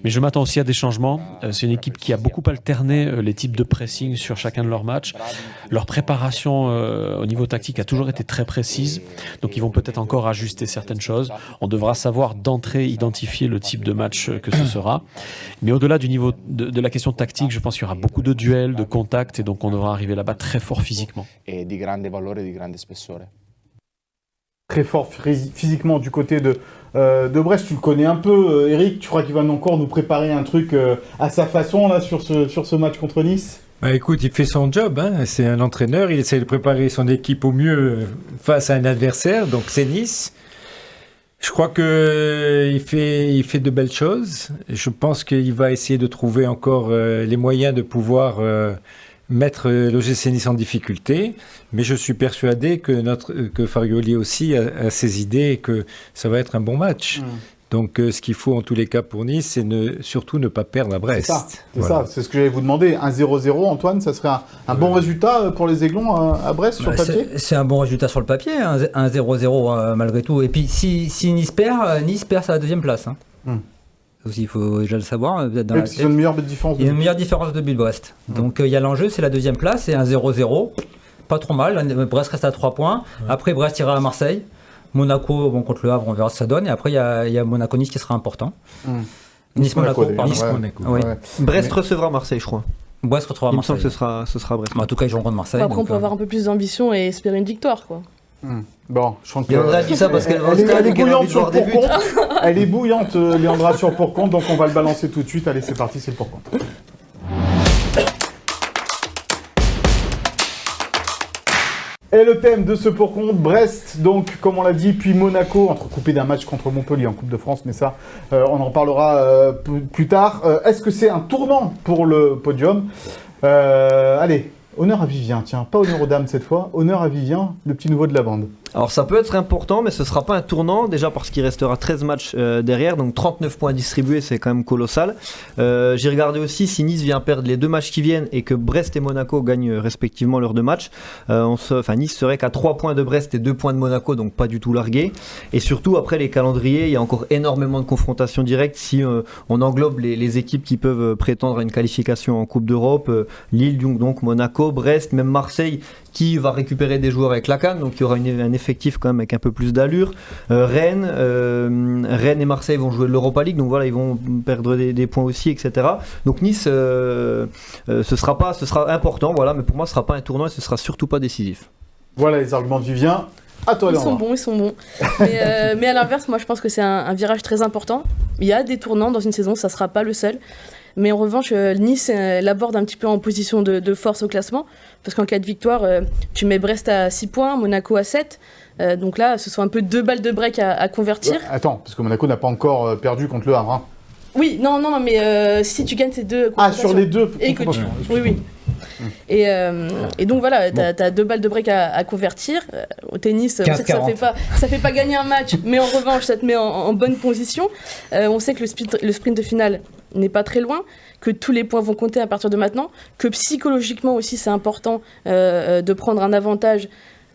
Mais je m'attends aussi à des changements. C'est une équipe qui a beaucoup alterné les types de pressing sur chacun de leurs matchs. Leur préparation au niveau tactique a toujours été très précise. Donc ils vont peut-être encore ajuster certaines choses. On devra savoir d'entrée identifier le type de match que ce sera. Mais au-delà du niveau de la question tactique, je pense qu'il y aura beaucoup de duels, de contacts, et donc on devra arriver là-bas très fort physiquement. Et di grande valore e di grande spessore. Très fort physiquement du côté de Brest. Tu le connais un peu, Eric. Tu crois qu'il va encore nous préparer un truc à sa façon là sur ce match contre Nice? Écoute, il fait son job, hein. C'est un entraîneur, il essaie de préparer son équipe au mieux face à un adversaire, donc c'est Nice. Je crois qu'il fait de belles choses. Je pense qu'il va essayer de trouver encore les moyens de pouvoir mettre l'OGC Nice en difficulté, mais je suis persuadé que Farioli aussi a ses idées et que ça va être un bon match. Donc ce qu'il faut en tous les cas pour Nice, c'est surtout ne pas perdre à Brest. C'est ce que j'allais vous demander. 1-0-0, Antoine, ça serait un bon résultat pour les Aiglons à Brest sur le papier? C'est un bon résultat sur le papier, 1-0-0 malgré tout. Et puis si Nice perd sa deuxième place. Aussi, il faut déjà le savoir. Il y a une meilleure différence. Il y a une meilleure différence de but de Brest. Donc il y a l'enjeu, c'est la deuxième place, c'est 1-0-0. Pas trop mal. Brest reste à 3 points. Après, Brest ira à Marseille. Monaco, contre le Havre, on verra ce que ça donne. Et après, il y a Monaco-Nice qui sera important. Nice-Monaco, Nice-Monaco. Oui. Brest recevra Marseille, je crois. Brest recevra Marseille. Il me semble que ce sera Brest. En tout cas, ils joueront contre Marseille. Après, on peut avoir un peu plus d'ambition et espérer une victoire, quoi. Bon, je pense que Léandra dit ça parce qu'elle est bouillante sur le pour-compte. Elle est bouillante, Léandra, sur le pour-compte, donc on va le balancer tout de suite. Allez, c'est parti, c'est le pour-compte. Et le thème de ce pour compte, Brest, donc comme on l'a dit, puis Monaco, entrecoupé d'un match contre Montpellier en Coupe de France, mais ça, on en parlera plus tard. Est-ce que c'est un tournant pour le podium ? Allez, honneur à Vivien, tiens, pas honneur aux dames cette fois, honneur à Vivien, le petit nouveau de la bande. Alors ça peut être important, mais ce ne sera pas un tournant, déjà parce qu'il restera 13 matchs derrière, donc 39 points distribués, c'est quand même colossal. J'ai regardé aussi, si Nice vient perdre les 2 matchs qui viennent et que Brest et Monaco gagnent respectivement leurs 2 matchs, Nice serait qu'à 3 points de Brest et 2 points de Monaco, donc pas du tout largué. Et surtout, après les calendriers, il y a encore énormément de confrontations directes si on englobe les équipes qui peuvent prétendre à une qualification en Coupe d'Europe, Lille, donc Monaco, Brest, même Marseille, qui va récupérer des joueurs avec la CAN, donc il y aura un effectif quand même avec un peu plus d'allure. Rennes et Marseille vont jouer de l'Europa League, donc voilà, ils vont perdre des points aussi, etc. Donc Nice, ce sera important, voilà, mais pour moi ce sera pas un tournoi et ce sera surtout pas décisif. Voilà les arguments de Vivien. À toi, ils sont bons. Mais à l'inverse, moi je pense que c'est un virage très important. Il y a des tournants dans une saison, ça sera pas le seul. Mais en revanche, Nice l'aborde un petit peu en position de force au classement, parce qu'en cas de victoire, tu mets Brest à 6 points, Monaco à 7. Donc là, ce sont un peu 2 balles de break à convertir. Attends, parce que Monaco n'a pas encore perdu contre le Havre. Hein. Oui, non, mais si tu gagnes ces 2 confrontations... Ah, sur les 2 Oui. Et donc voilà, t'as 2 balles de break à convertir. Au tennis, on sait que ça fait pas gagner un match, mais en revanche, ça te met en bonne position. On sait que le sprint de finale n'est pas très loin, que tous les points vont compter à partir de maintenant, que psychologiquement aussi c'est important de prendre un avantage,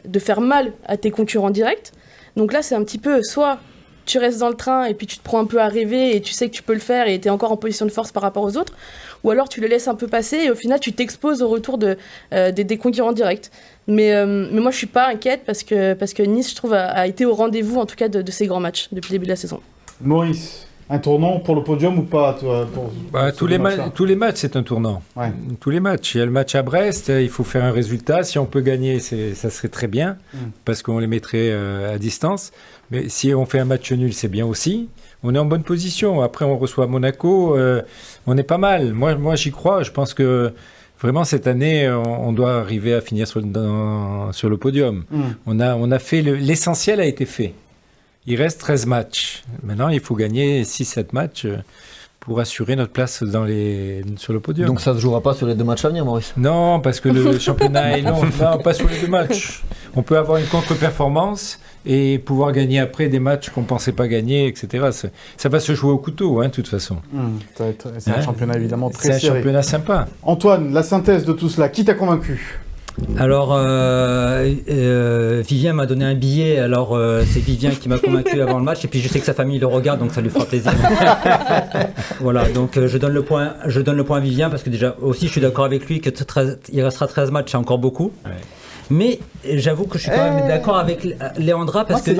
de faire mal à tes concurrents directs. Donc là c'est un petit peu, soit tu restes dans le train et puis tu te prends un peu à rêver et tu sais que tu peux le faire et tu es encore en position de force par rapport aux autres, ou alors tu le laisses un peu passer et au final tu t'exposes au retour des concurrents directs. Mais moi je suis pas inquiète parce que Nice je trouve a été au rendez-vous en tout cas de ces grands matchs depuis le début de la saison. Maurice, un tournant pour le podium ou pas toi, tous les matchs, c'est un tournant. Ouais. Tous les matchs. Il y a le match à Brest, il faut faire un résultat. Si on peut gagner, ça serait très bien, parce qu'on les mettrait à distance. Mais si on fait un match nul, c'est bien aussi. On est en bonne position. Après, on reçoit Monaco. On est pas mal. Moi, j'y crois. Je pense que vraiment, cette année, on doit arriver à finir sur le podium. On a fait l'essentiel a été fait. Il reste 13 matchs. Maintenant, il faut gagner 6-7 matchs pour assurer notre place sur le podium. Donc ça ne se jouera pas sur les 2 matchs à venir, Maurice ? Non, parce que le championnat est long. Non, pas sur les 2 matchs. On peut avoir une contre-performance et pouvoir gagner après des matchs qu'on ne pensait pas gagner, etc. Ça va se jouer au couteau, de toute façon. C'est un championnat évidemment très serré. C'est un championnat sympa. Antoine, la synthèse de tout cela, qui t'a convaincu ? Alors, Vivien m'a donné un billet, alors c'est Vivien qui m'a convaincu avant le match, et puis je sais que sa famille le regarde, donc ça lui fera plaisir. Voilà, donc je donne le point à Vivien, parce que déjà, aussi je suis d'accord avec lui qu'il restera 13 matchs, c'est encore beaucoup. Ouais. Mais j'avoue que je suis quand même d'accord avec Léandra, parce que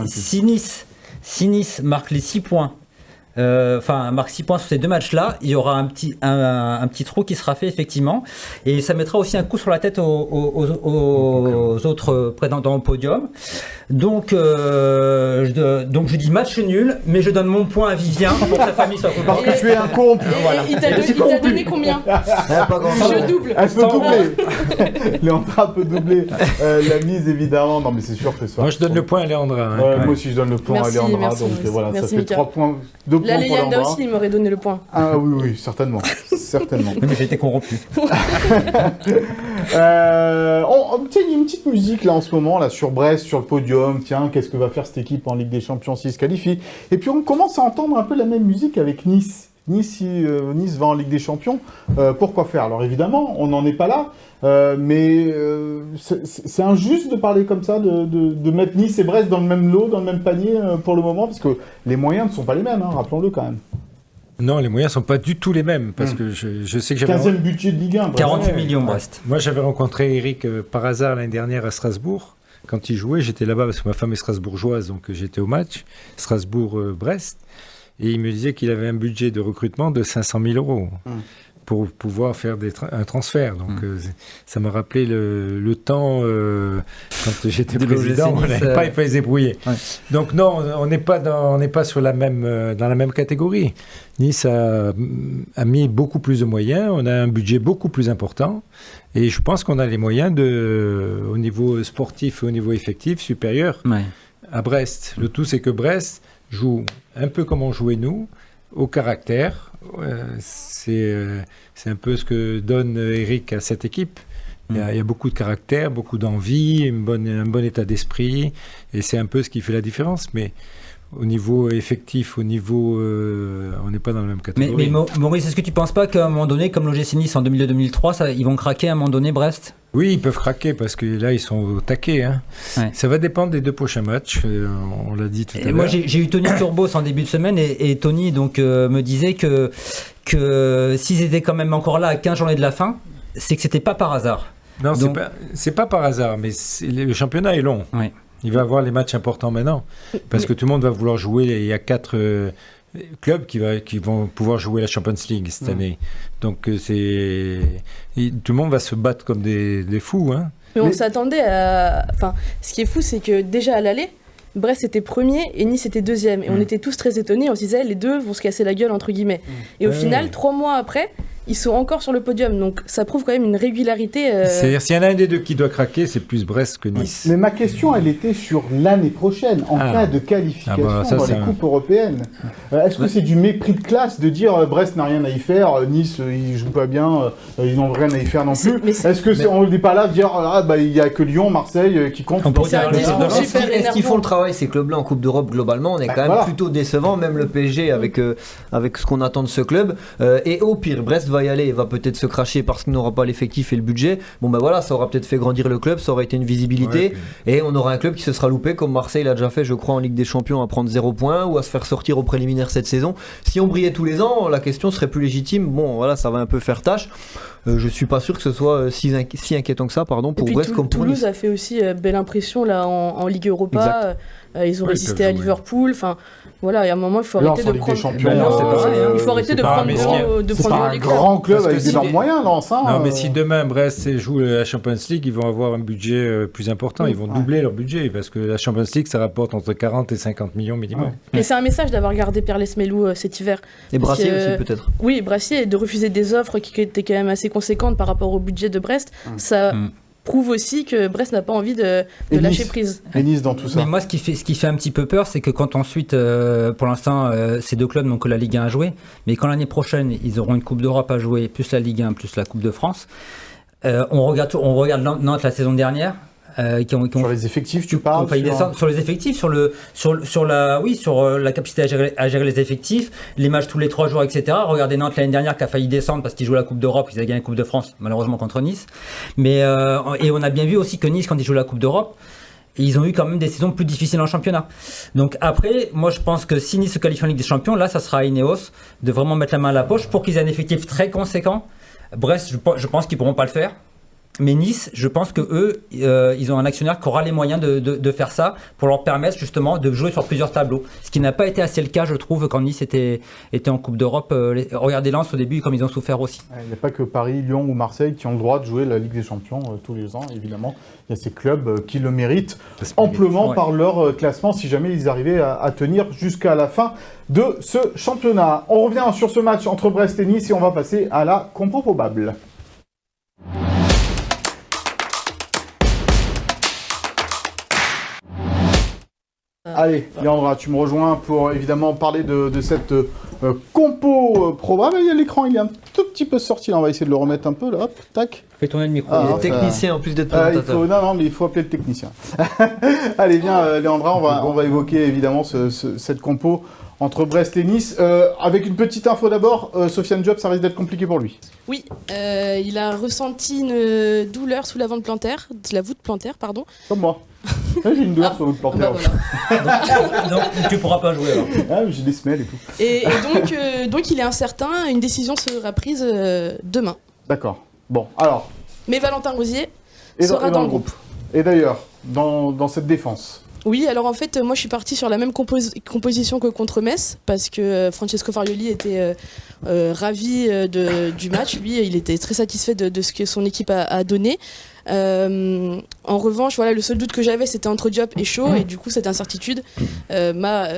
si Nice marque les 6 points, marque 6 points sur ces 2 matchs-là, il y aura un petit trou qui sera fait effectivement, et ça mettra aussi un coup sur la tête aux autres prétendants au podium. Donc je dis match nul, mais je donne mon point à Vivien pour que sa famille soit contente. Parce que tu es un corrompu. Voilà. Il t'a donné combien ? Je double. Elle peut doubler. Léandra peut doubler la mise évidemment. Non mais c'est sûr que ça. Moi je donne le point à Léandra. Moi aussi je donne le point à Léandra. Donc voilà, ça fait 3 points. 2 points pour Léandra. Aussi, il m'aurait donné le point. Ah oui, certainement. Certainement. Mais j'ai été corrompu. Tiens, il y a une petite musique là en ce moment là sur Brest, sur le podium. Tiens, qu'est-ce que va faire cette équipe en Ligue des Champions s'ils se qualifient ? Et puis on commence à entendre un peu la même musique avec Nice. Nice va en Ligue des Champions. Pourquoi faire ? Alors évidemment, on n'en est pas là, mais c'est injuste de parler comme ça, de mettre Nice et Brest dans le même lot, dans le même panier pour le moment, parce que les moyens ne sont pas les mêmes, rappelons-le quand même. Non, les moyens ne sont pas du tout les mêmes, parce que je sais que j'avais... 15e budget de Ligue 1. 48 millions Brest. Moi, j'avais rencontré Eric par hasard l'année dernière à Strasbourg. Quand il jouait, j'étais là-bas parce que ma femme est strasbourgeoise, donc j'étais au match, Strasbourg-Brest. Et il me disait qu'il avait un budget de recrutement de 500 000 €. pour pouvoir faire un transfert. Donc ça m'a rappelé le temps quand j'étais président, on n'avait pas fait débrouiller. Ouais. Donc non, on n'est pas dans la même catégorie. Nice a mis beaucoup plus de moyens, on a un budget beaucoup plus important et je pense qu'on a les moyens au niveau sportif et au niveau effectif supérieur à Brest. Le tout, c'est que Brest joue un peu comme on jouait nous, au caractère. C'est un peu ce que donne Eric à cette équipe. Il y a beaucoup de caractère, beaucoup d'envie, un bon état d'esprit, et c'est un peu ce qui fait la différence. Mais au niveau effectif, on n'est pas dans la même catégorie. Mais Maurice, est-ce que tu ne penses pas qu'à un moment donné, comme l'OGC Nice en 2002-2003, ils vont craquer à un moment donné, Brest ? Oui, ils peuvent craquer parce que là, ils sont au taquet. Hein. Ouais. Ça va dépendre des 2 prochains matchs, on l'a dit tout à l'heure. Moi, j'ai eu Tony Turbos en début de semaine et Tony me disait que s'ils étaient quand même encore là à 15 journées de la fin, c'est que c'était pas par hasard. Non, c'est pas par hasard, mais le championnat est long. Oui. Il va y avoir les matchs importants maintenant, parce que tout le monde va vouloir jouer. Il y a 4 clubs qui vont pouvoir jouer la Champions League cette année. Donc tout le monde va se battre comme des fous. Hein. Mais on s'attendait à... Enfin, ce qui est fou, c'est que déjà à l'aller, Brest était premier et Nice était deuxième. Et on était tous très étonnés, on se disait les deux vont se casser la gueule, entre guillemets. Et au final, 3 mois après... ils sont encore sur le podium, donc ça prouve quand même une régularité. C'est-à-dire, s'il y en a un des deux qui doit craquer, c'est plus Brest que Nice. Mais ma question, elle était sur l'année prochaine, en cas de qualification dans les coupes européennes. Est-ce que c'est du mépris de classe de dire Brest n'a rien à y faire, Nice, ils jouent pas bien, ils n'ont rien à y faire non plus. Est-ce que on n'est pas là de dire il y a que Lyon, Marseille qui comptent? Est-ce qu'ils font le travail, ces clubs-là, en Coupe d'Europe, globalement, on est quand même plutôt décevant, même le PSG avec ce qu'on attend de ce club. Et au pire, Brest va y aller, il va peut-être se cracher parce qu'il n'aura pas l'effectif et le budget. Bon ben voilà, ça aura peut-être fait grandir le club, ça aurait été une visibilité, et on aura un club qui se sera loupé comme Marseille l'a déjà fait, je crois, en Ligue des Champions, à prendre 0 points ou à se faire sortir au préliminaire cette saison. Si on brillait tous les ans, la question serait plus légitime. Bon voilà, ça va un peu faire tâche. Je suis pas sûr que ce soit si inquiétant que ça, pour Brest comme pour Nice. Toulouse a fait aussi belle impression là en Ligue Europa. Ils ont résisté à Liverpool. Enfin, voilà, il y a un moment, il faut arrêter de prendre. Il faut arrêter de prendre c'est pas un grand club avec d'énormes moyens, Lens. Non, mais si demain Brest joue la Champions League, ils vont avoir un budget plus important. Ils vont doubler leur budget parce que la Champions League, ça rapporte entre 40 et 50 millions minimum. Et c'est un message d'avoir gardé Pierre Lesmelou cet hiver. Et Brassier aussi, peut-être. Oui, Brassier, de refuser des offres qui étaient quand même assez conséquentes par rapport au budget de Brest. Ça prouve aussi que Brest n'a pas envie de lâcher prise. Et Nice dans tout ça. Mais moi, ce qui fait un petit peu peur, c'est que quand ensuite, pour l'instant, ces deux clubs n'ont que la Ligue 1 à jouer, mais quand l'année prochaine, ils auront une Coupe d'Europe à jouer, plus la Ligue 1, plus la Coupe de France, on regarde Nantes la saison dernière. Sur les effectifs, tu parles sur les effectifs, sur la capacité à gérer les effectifs, les matchs tous les 3 jours, etc. Regardez Nantes l'année dernière qui a failli descendre parce qu'ils jouaient la Coupe d'Europe, ils avaient gagné la Coupe de France, malheureusement contre Nice. Mais et on a bien vu aussi que Nice, quand ils jouent la Coupe d'Europe, ils ont eu quand même des saisons plus difficiles en championnat. Donc après, moi je pense que si Nice se qualifie en Ligue des Champions, là ça sera à Ineos de vraiment mettre la main à la poche pour qu'ils aient un effectif très conséquent. Brest, je pense qu'ils pourront pas le faire. Mais Nice, je pense que eux, ils ont un actionnaire qui aura les moyens de faire ça pour leur permettre justement de jouer sur plusieurs tableaux. Ce qui n'a pas été assez le cas, je trouve, quand Nice était en Coupe d'Europe. Regardez Lens au début, comme ils ont souffert aussi. Il n'y a pas que Paris, Lyon ou Marseille qui ont le droit de jouer la Ligue des Champions tous les ans, évidemment. Il y a ces clubs qui le méritent amplement par leur classement si jamais ils arrivaient à tenir jusqu'à la fin de ce championnat. On revient sur ce match entre Brest et Nice et on va passer à la compo probable. Allez, Leandra, tu me rejoins pour évidemment parler de cette compo probable. Il y a l'écran, il est un tout petit peu sorti là, on va essayer de le remettre un peu là, hop, tac. Fais tourner le micro. Il est technicien en plus d'être présentateur. Non, mais il faut appeler le technicien. Allez, viens Leandra, on va évoquer évidemment cette compo entre Brest et Nice. Avec une petite info d'abord, Sofiane Diop, ça risque d'être compliqué pour lui. Oui, il a ressenti une douleur sous la voûte plantaire, pardon. Comme moi. J'ai une douleur sur la voûte plantaire. Donc tu pourras pas jouer alors. J'ai des semelles et tout. Et donc il est incertain, une décision sera prise demain. D'accord. Bon, alors. Mais Valentin Rosier sera dans le groupe. Et d'ailleurs, dans cette défense, Oui, alors en fait, moi je suis partie sur la même composition que contre Metz, parce que Francesco Farioli était ravi du match. Lui, il était très satisfait de ce que son équipe a donné. En revanche, voilà, le seul doute que j'avais, c'était entre Diop et Shaw, et du coup, cette incertitude m'a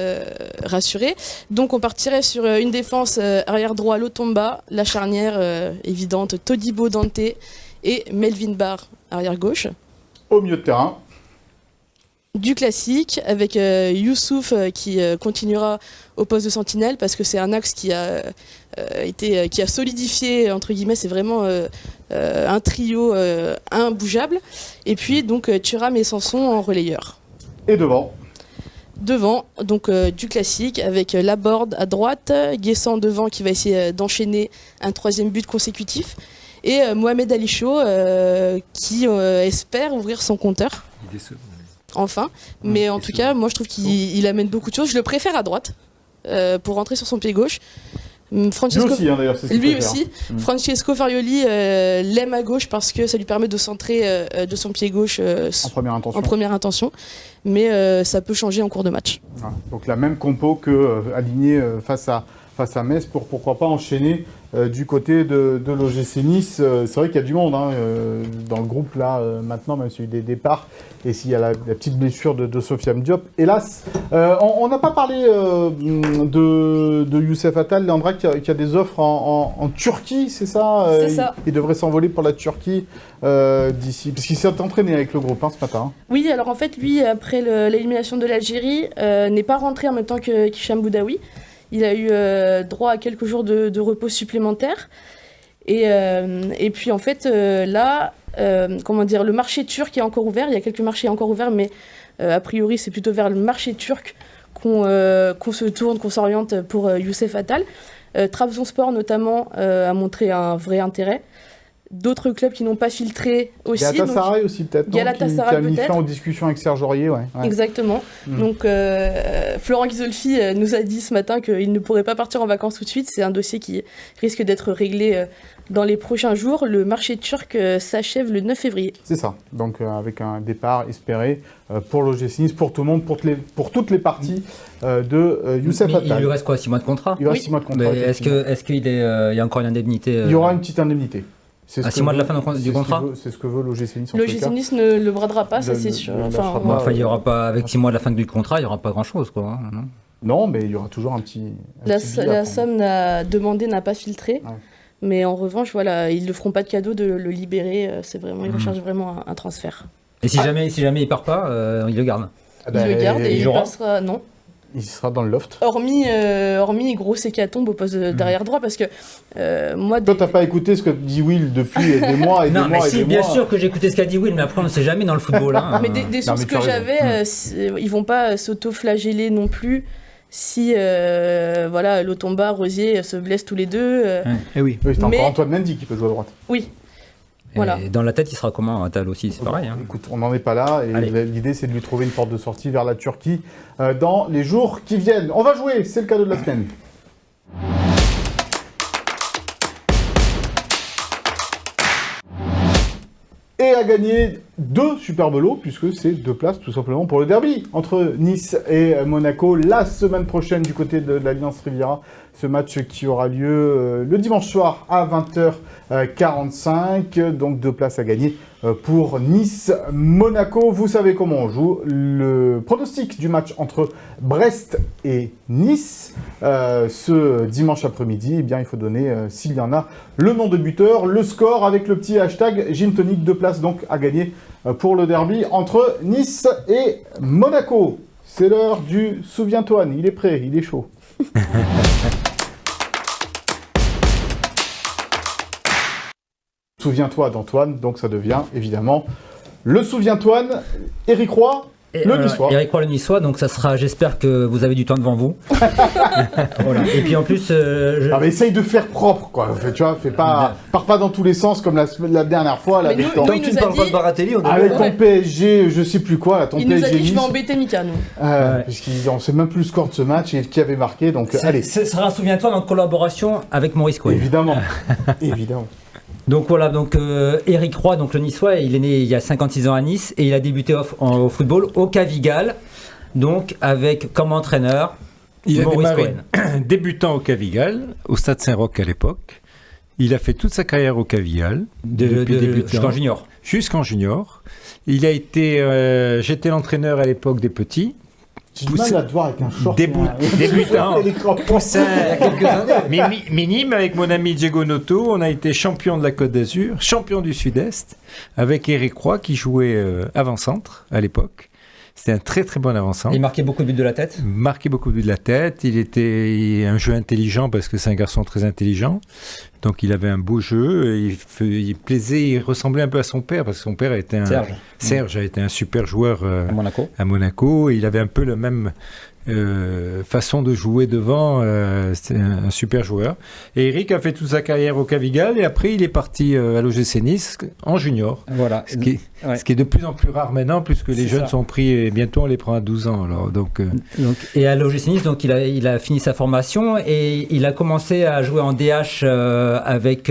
rassurée. Donc, on partirait sur une défense arrière droit Lotomba, la charnière évidente Todibo Dante et Melvin Barr arrière gauche. Au milieu de terrain. Du classique avec Youssouf qui continuera au poste de sentinelle parce que c'est un axe qui a solidifié entre guillemets, c'est vraiment un trio imbougeable, et puis donc Thuram et Sanson en relayeur. Et devant donc du classique avec Laborde à droite, Guessant devant qui va essayer d'enchaîner un 3e but consécutif, et Mohamed Ali Chaud qui espère ouvrir son compteur. Enfin, mais en tout cas, moi je trouve qu'il amène beaucoup de choses. Je le préfère à droite pour rentrer sur son pied gauche. Francesco, lui aussi, hein, d'ailleurs, c'est ce lui aussi. Francesco Farioli l'aime à gauche parce que ça lui permet de centrer de son pied gauche en première intention. Mais ça peut changer en cours de match. Voilà. Donc la même compo que aligné face à Metz pour pourquoi pas enchaîner du côté de l'OGC Nice. C'est vrai qu'il y a du monde dans le groupe là maintenant, même s'il y a eu des départs et s'il y a la petite blessure de Sofiane Diop. Hélas, on n'a pas parlé de Youssef Attal, Leandra, qui a des offres en Turquie, c'est ça? C'est ça. Il devrait s'envoler pour la Turquie d'ici, parce qu'il s'est entraîné avec le groupe ce matin. Oui, alors en fait, lui, après l'élimination de l'Algérie, n'est pas rentré en même temps que Hicham Boudaoui. Il a eu droit à quelques jours de repos supplémentaires. Et puis en fait, là, le marché turc est encore ouvert. Il y a quelques marchés encore ouverts, mais a priori, c'est plutôt vers le marché turc qu'on se tourne, qu'on s'oriente pour Youssef Attal. Trabzonspor, notamment, a montré un vrai intérêt. D'autres clubs qui n'ont pas filtré aussi. Galatasaray aussi peut-être, Galatasaray qui a mis fin aux discussions avec Serge Aurier. Ouais. Exactement. Donc Florent Ghisolfi nous a dit ce matin qu'il ne pourrait pas partir en vacances tout de suite. C'est un dossier qui risque d'être réglé dans les prochains jours. Le marché turc s'achève le 9 février. C'est ça. Donc avec un départ espéré pour l'OGC Nice, pour tout le monde, pour toutes les parties de Youssef Attal. Il lui reste quoi, 6 mois de contrat? Il reste 6 mois de contrat. Est-ce qu'il y a encore une indemnité Il y aura une petite indemnité. À 6 mois de la fin du contrat. C'est ce que veut l'OGC Nice. L'OGC Nice ne le bradera pas, ça c'est sûr. Il y aura pas, avec 6 mois de la fin du contrat, il n'y aura pas grand-chose, quoi. Non, mais il y aura toujours un petit. La somme demandée n'a pas filtré. Ouais. Mais en revanche, voilà, ils ne feront pas de cadeau de le libérer. C'est vraiment, ils recherchent vraiment un transfert. Et si jamais il part pas, il le garde. Il le garde et il passera. Non. Il sera dans le loft. Hormis grosse hécatombe au poste d'arrière droit, parce que moi... Toi, t'as pas écouté ce que dit Will depuis des mois et des mois et des mois. Non, mais si, bien sûr que j'ai écouté ce qu'a dit Will, mais après on ne sait jamais dans le football. Mais des sources que j'avais, ils vont pas s'auto-flageller non plus si Lotomba, Rosier se blessent tous les deux. Et oui. C'est encore Antoine Mendy qui peut jouer à droite. Oui. Voilà. Et dans la tête, il sera comment, Attal aussi, c'est pareil. Écoute, on n'en est pas là, et l'idée c'est de lui trouver une porte de sortie vers la Turquie dans les jours qui viennent. On va jouer, c'est le cadeau de la semaine. Et à gagner 2 superbes lots, puisque c'est 2 places tout simplement pour le derby entre Nice et Monaco la semaine prochaine du côté de l'Alliance Riviera. Ce match qui aura lieu le dimanche soir à 20h45. Donc 2 places à gagner pour Nice-Monaco. Vous savez comment on joue. Le pronostic du match entre Brest et Nice ce dimanche après-midi, eh bien, il faut donner, s'il y en a, le nom de buteur, le score avec le petit hashtag Gin Tonic. 2 places donc à gagner pour le derby entre Nice et Monaco. C'est l'heure du Souviens-toi. Il est prêt, il est chaud. Souviens-toi d'Antoine, donc ça devient évidemment le Souviens-toi, Éric Roy, le Niçois. Éric Roy, le Niçois, donc ça sera, j'espère que vous avez du temps devant vous. Voilà. Et puis en plus... Ah, mais essaye de faire propre, quoi. Tu vois, pars pas dans tous les sens comme la dernière fois. Là, tant que tu ne parles pas de Baratelli, on est avec ton PSG, je sais plus quoi, ton PSG. Il nous a dit que je vais embêter Mika, nous. Puisqu'on sait même plus le score de ce match et qui avait marqué, donc allez. Ce sera, souviens-toi, en collaboration avec Maurice Cohen. Évidemment, évidemment. Donc voilà, donc Éric Roy, donc le Niçois, il est né il y a 56 ans à Nice et il a débuté au football au Cavigal. donc avec comme entraîneur Il a Maurice démarré Cohen. débutant au Cavigal, au Stade Saint-Roch à l'époque. Il a fait toute sa carrière au Cavigal, depuis débutant. Jusqu'en junior. Jusqu'en junior. Il a été, j'étais l'entraîneur à l'époque des petits. J'ai du mal à te voir avec un short. Débutant, et les crampons. poussin, mais minime avec mon ami Diego Noto. On a été champion de la Côte d'Azur, champion du Sud-Est, avec Éric Roy qui jouait avant-centre à l'époque. C'était un très très bon avant-centre. Il marquait beaucoup de buts de la tête. Marquait beaucoup de buts de la tête. Il était un jeu intelligent parce que c'est un garçon très intelligent. Donc il avait un beau jeu. Il plaisait, il ressemblait un peu à son père parce que son père était Serge a été un super joueur à Monaco. Il avait un peu la même façon de jouer devant. C'était un super joueur. Et Eric a fait toute sa carrière au Cavigal et après il est parti à l'OGC Nice en junior. Voilà. Ce qui est de plus en plus rare maintenant puisque les jeunes sont pris et bientôt on les prend à 12 ans. Alors, et à l'OGC Nice, donc il a fini sa formation et il a commencé à jouer en DH avec.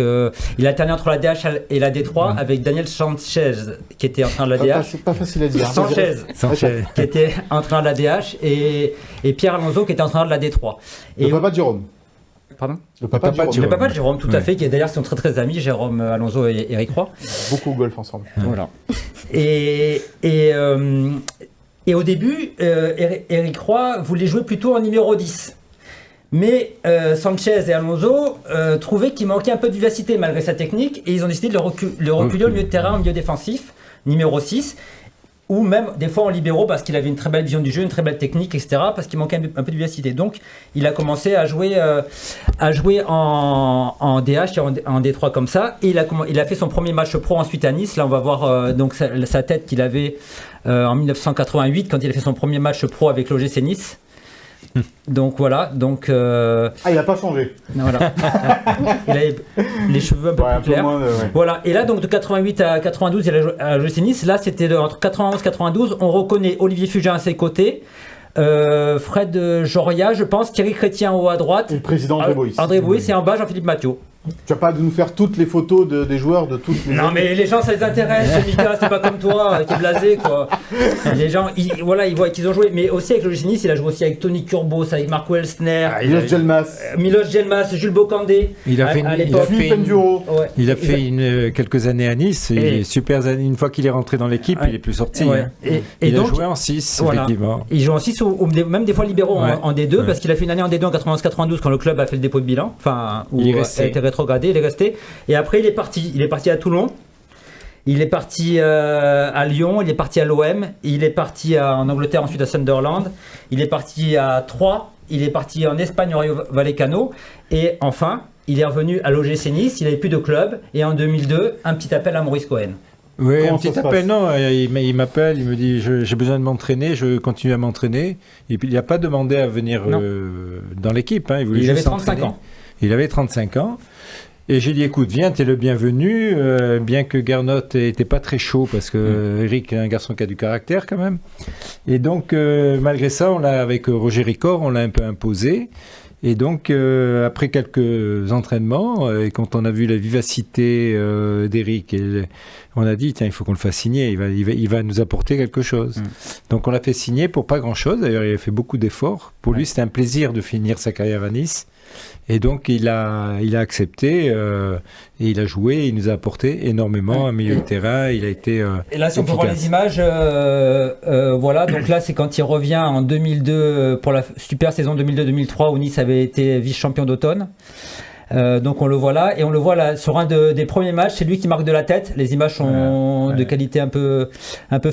Il a alterné entre la DH et la D3 avec Daniel Sanchez qui était entraîneur de la DH. C'est pas facile à dire. Sanchez qui était entraîneur de la DH et Pierre Alonso qui était entraîneur de la D3. Le papa de Jérôme. Pardon ? Le papa de Jérôme, tout à fait, qui est d'ailleurs sont très très amis, Jérôme Alonso et Éric Roy. Beaucoup au golf ensemble. Voilà. Et au début, Éric Roy voulait jouer plutôt en numéro 10. Mais Sanchez et Alonso trouvaient qu'il manquait un peu de vivacité malgré sa technique et ils ont décidé de le reculer au milieu de terrain, au milieu défensif, numéro 6. Ou même des fois en libéraux parce qu'il avait une très belle vision du jeu, une très belle technique, etc. Parce qu'il manquait un peu de vivacité. Donc il a commencé à jouer en DH et en D3 comme ça. Et il a fait son premier match pro ensuite à Nice. Là on va voir donc sa tête qu'il avait en 1988 quand il a fait son premier match pro avec l'OGC Nice. Donc voilà, donc il a pas changé. Voilà. Il avait les cheveux un peu plus clairs. Voilà. Et là donc de 88 à 92 il a joué à l'OGC Nice. Là c'était entre 91 et 92. On reconnaît Olivier Fugin à ses côtés, Fred Joria, je pense, Thierry Chrétien au haut à droite. Et le président André Boïs. André Boïs et en bas Jean-Philippe Mathieu. Tu vas pas nous faire toutes les photos des joueurs de toutes les. Non mais les gens ça les intéresse, Mika, c'est pas comme toi qui est blasé quoi. Les gens ils voient qu'ils ont joué, mais aussi avec le l'OGC Nice, il a joué aussi avec Tony Kurbos, avec Marco Elsner, Miloš Djelmas, Jules Bocandé. Il a fait quelques années à Nice, et super années. Une fois qu'il est rentré dans l'équipe, il est plus sorti. Il a joué en 6, effectivement. Il joue en 6 ou même des fois libéraux en D2 parce qu'il a fait une année en D2 en 91-92 quand le club a fait le dépôt de bilan, enfin où il a été rétrogradé, il est resté et après il est parti à Toulon, il est parti à Lyon, il est parti à l'OM, il est parti en Angleterre ensuite à Sunderland, il est parti à Troyes, il est parti en Espagne au Rayo Vallecano et enfin il est revenu à l'OGC Nice, il n'avait plus de club et en 2002 un petit appel à Maurice Cohen. Oui, un petit appel, non, il m'appelle, il me dit j'ai besoin de m'entraîner, je continue à m'entraîner et puis il n'a pas demandé à venir dans l'équipe, il voulait juste s'entraîner. Il avait 35 ans. Et j'ai dit, écoute, viens, t'es le bienvenu, bien que Garnot n'était pas très chaud, parce que Eric est un garçon qui a du caractère quand même. Et donc, malgré ça, avec Roger Ricord, on l'a un peu imposé. Et donc, après quelques entraînements, et quand on a vu la vivacité d'Eric, on a dit, tiens, il faut qu'on le fasse signer, il va nous apporter quelque chose. Donc, on l'a fait signer pour pas grand-chose. D'ailleurs, il a fait beaucoup d'efforts. Pour lui, c'était un plaisir de finir sa carrière à Nice. Et donc, il a accepté et il a joué. Il nous a apporté énormément un milieu de terrain. Il a été et là, si on peut voir les images, voilà. Donc là, c'est quand il revient en 2002 pour la super saison 2002-2003 où Nice avait été vice-champion d'automne. Donc on le voit là et on le voit là sur un des premiers matchs, c'est lui qui marque de la tête. Les images sont de qualité un peu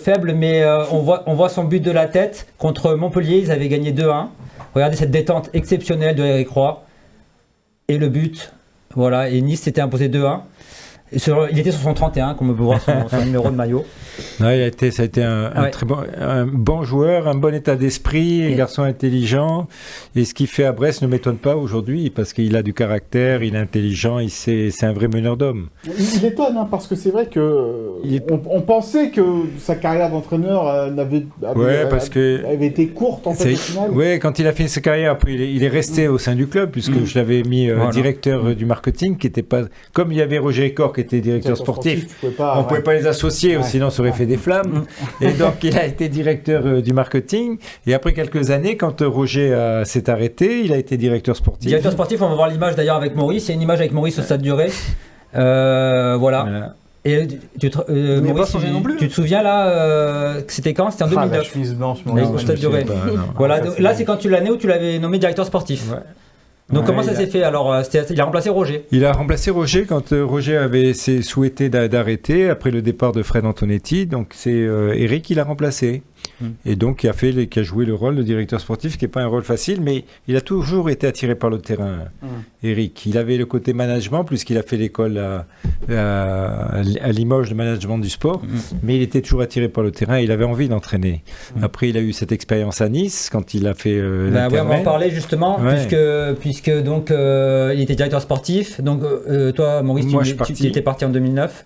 faible, mais on voit son but de la tête contre Montpellier. Ils avaient gagné 2-1. Regardez cette détente exceptionnelle de Éric Roy et le but. Voilà, et Nice s'était imposé 2-1. Il était sur son 31, comme on peut voir son numéro de maillot. Non, ça a été un très bon joueur, un bon état d'esprit, un garçon intelligent. Et ce qu'il fait à Brest ne m'étonne pas aujourd'hui, parce qu'il a du caractère, il est intelligent, c'est un vrai meneur d'hommes. Il étonne, parce que c'est vrai qu'on pensait que sa carrière d'entraîneur avait été courte en fait au final. Oui, quand il a fini sa carrière, après il est resté au sein du club, puisque je l'avais mis directeur du marketing, qui était pas... Comme il y avait Roger Ricord l'époque était directeur sportif. on ne pouvait pas les associer, sinon ça aurait fait des flammes. Et donc il a été directeur du marketing. Et après quelques années, quand Roger s'est arrêté, il a été directeur sportif. Directeur sportif, on va voir l'image d'ailleurs avec Maurice. Il y a une image avec Maurice au Stade du Ré. Voilà. Et Maurice, tu te souviens là, c'était quand? C'était en 2009. La chemise blanche, au Stade du Ré. Voilà, là c'est quand l'année où tu l'avais nommé directeur sportif. Ouais. Donc comment ça s'est fait alors? Il a remplacé Roger. Il a remplacé Roger quand Roger avait souhaité d'arrêter après le départ de Fred Antonetti. Donc c'est Eric qui l'a remplacé. Et donc qui a joué le rôle de directeur sportif, qui n'est pas un rôle facile, mais il a toujours été attiré par le terrain, Eric. Il avait le côté management, puisqu'il a fait l'école à Limoges de management du sport, mais il était toujours attiré par le terrain, il avait envie d'entraîner. Après, il a eu cette expérience à Nice, quand il a fait on va en parler justement, puisque donc, il était directeur sportif. Donc toi, Maurice, tu étais parti en 2009.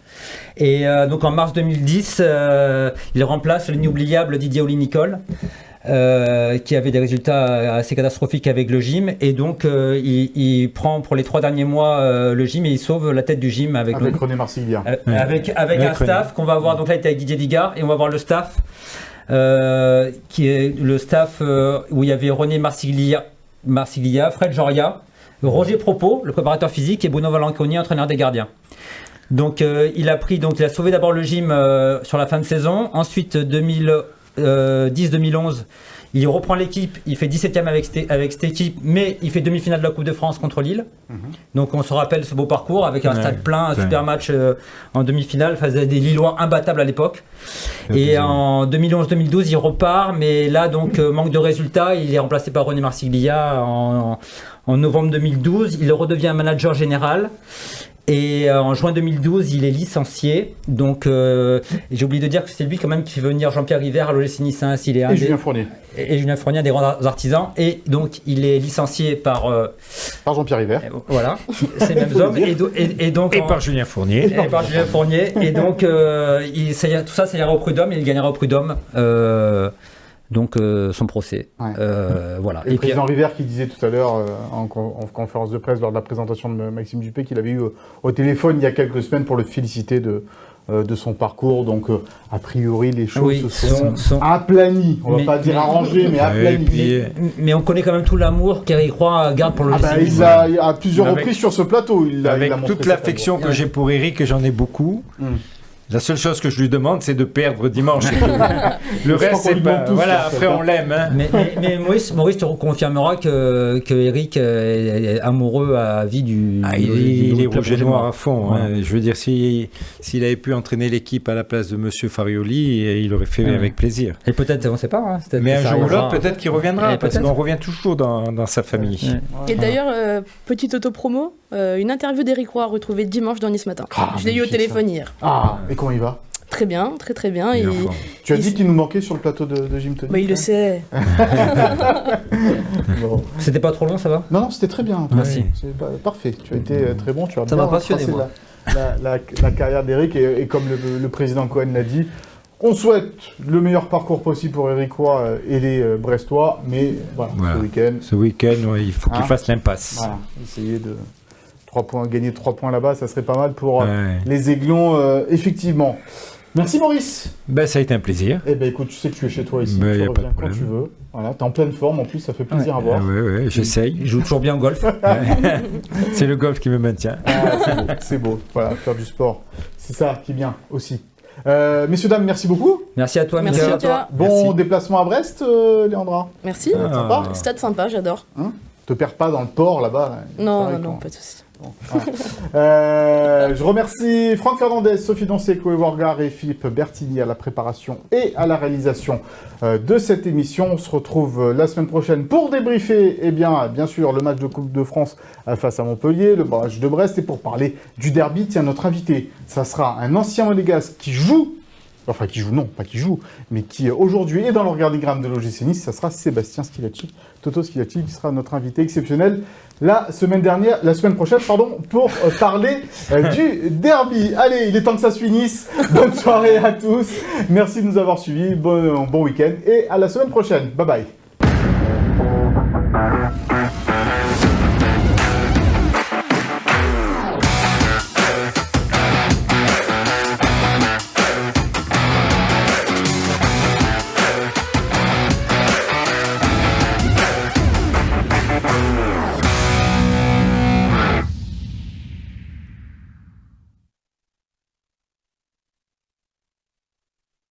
Et donc en mars 2010, il remplace l'inoubliable Didier Oli-Nicole, qui avait des résultats assez catastrophiques avec le gym. Et donc il prend pour les 3 derniers mois le gym et il sauve la tête du gym avec René Marsiglia. Avec un staff qu'on va voir. Donc là, il était avec Didier Digard et on va voir le staff, qui est le staff où il y avait René Marsiglia, Fred Joria, Roger Propos, le préparateur physique, et Bruno Valanconi, entraîneur des gardiens. Donc il a sauvé d'abord le gym sur la fin de saison. Ensuite 2010-2011, il reprend l'équipe, il fait 17e avec cette équipe, mais il fait demi-finale de la Coupe de France contre Lille. Donc on se rappelle ce beau parcours avec un stade plein, un super match en demi-finale face à des Lillois imbattables à l'époque. Et en 2011-2012, il repart, mais là donc manque de résultats. Il est remplacé par René Marsiglia en novembre 2012. Il redevient manager général. Et en juin 2012, il est licencié. Donc, j'ai oublié de dire que c'est lui quand même qui fait venir Jean-Pierre River à l'OGC Nice. Et Julien Fournier. Et Julien Fournier, des grands artisans. Et donc, il est licencié par Jean-Pierre River. Voilà, ces mêmes hommes. Et par Julien Fournier. Et par Julien Fournier. Et donc, tout ça, ça ira au prud'homme. Il gagnera au prud'homme. Donc son procès. Voilà. Et le président River qui disait tout à l'heure en conférence de presse lors de la présentation de Maxime Dupé qu'il avait eu au téléphone il y a quelques semaines pour le féliciter de son parcours. Donc a priori les choses sont aplanies. On va pas dire arrangées, mais aplanies. Mais on connaît quand même tout l'amour qu'Éric Roy garde pour le il a à plusieurs reprises sur ce plateau. Avec toute l'affection que j'ai pour Eric, et j'en ai beaucoup. La seule chose que je lui demande, c'est de perdre dimanche. Le reste, c'est pas... Voilà, après, on l'aime. Hein. Mais Maurice te confirmera que Eric est amoureux à vie du... il est rouge et noir à fond. Voilà. Hein. Je veux dire, s'il avait pu entraîner l'équipe à la place de Monsieur Farioli, il aurait fait avec plaisir. Et peut-être, on ne sait pas. Hein, mais un jour ou l'autre, peut-être qu'il reviendra, parce qu'on revient toujours dans sa famille. Et d'ailleurs, petite auto-promo, une interview d'Éric Roy retrouvée dimanche dans Nice Matin. Je l'ai eu au téléphone hier. Et comment il va? Très bien, très bien. Tu as dit qu'il nous manquait sur le plateau de Gym Tonic. Il le sait. Bon. C'était pas trop long, ça va? Non, c'était très bien. Merci. C'est parfait. Tu as été très bon. Ça m'a passionné, moi. La carrière d'Éric et comme le président Cohen l'a dit, on souhaite le meilleur parcours possible pour Éric Roy et les Brestois, mais voilà. Ce week-end, il faut qu'il fasse l'impasse. Voilà, essayer de gagner 3 points là-bas, ça serait pas mal pour les Aiglons, effectivement. Merci Maurice. Ça a été un plaisir. Écoute, tu sais que tu es chez toi ici, tu reviens quand tu veux. Voilà, t'es en pleine forme en plus, ça fait plaisir à voir. Oui, j'essaye. Il joue toujours bien au golf. C'est le golf qui me maintient. C'est beau, voilà, faire du sport. C'est ça qui est bien aussi. Messieurs, dames, merci beaucoup. Merci à toi, merci à toi. Bon déplacement à Brest, Léandra. Merci. Sympa. Stade sympa, j'adore. Te perds pas dans le port là-bas. Non, pas de soucis. Bon, je remercie Franck Fernandez, Sophie Doncé, Chloé Wargar et Philippe Bertigny à la préparation et à la réalisation de cette émission. On se retrouve la semaine prochaine pour débriefer, bien sûr, le match de Coupe de France face à Montpellier, le barrage de Brest, et pour parler du derby. Tiens, notre invité, ça sera un ancien monégasque qui joue, mais qui aujourd'hui est dans l'organigramme de l'OGC Nice. Ça sera Sébastien Schilacci, Toto Schilacci, qui sera notre invité exceptionnel la semaine prochaine, pour parler du derby. Allez, il est temps que ça se finisse. Bonne soirée à tous. Merci de nous avoir suivis. Bon week-end et à la semaine prochaine. Bye bye.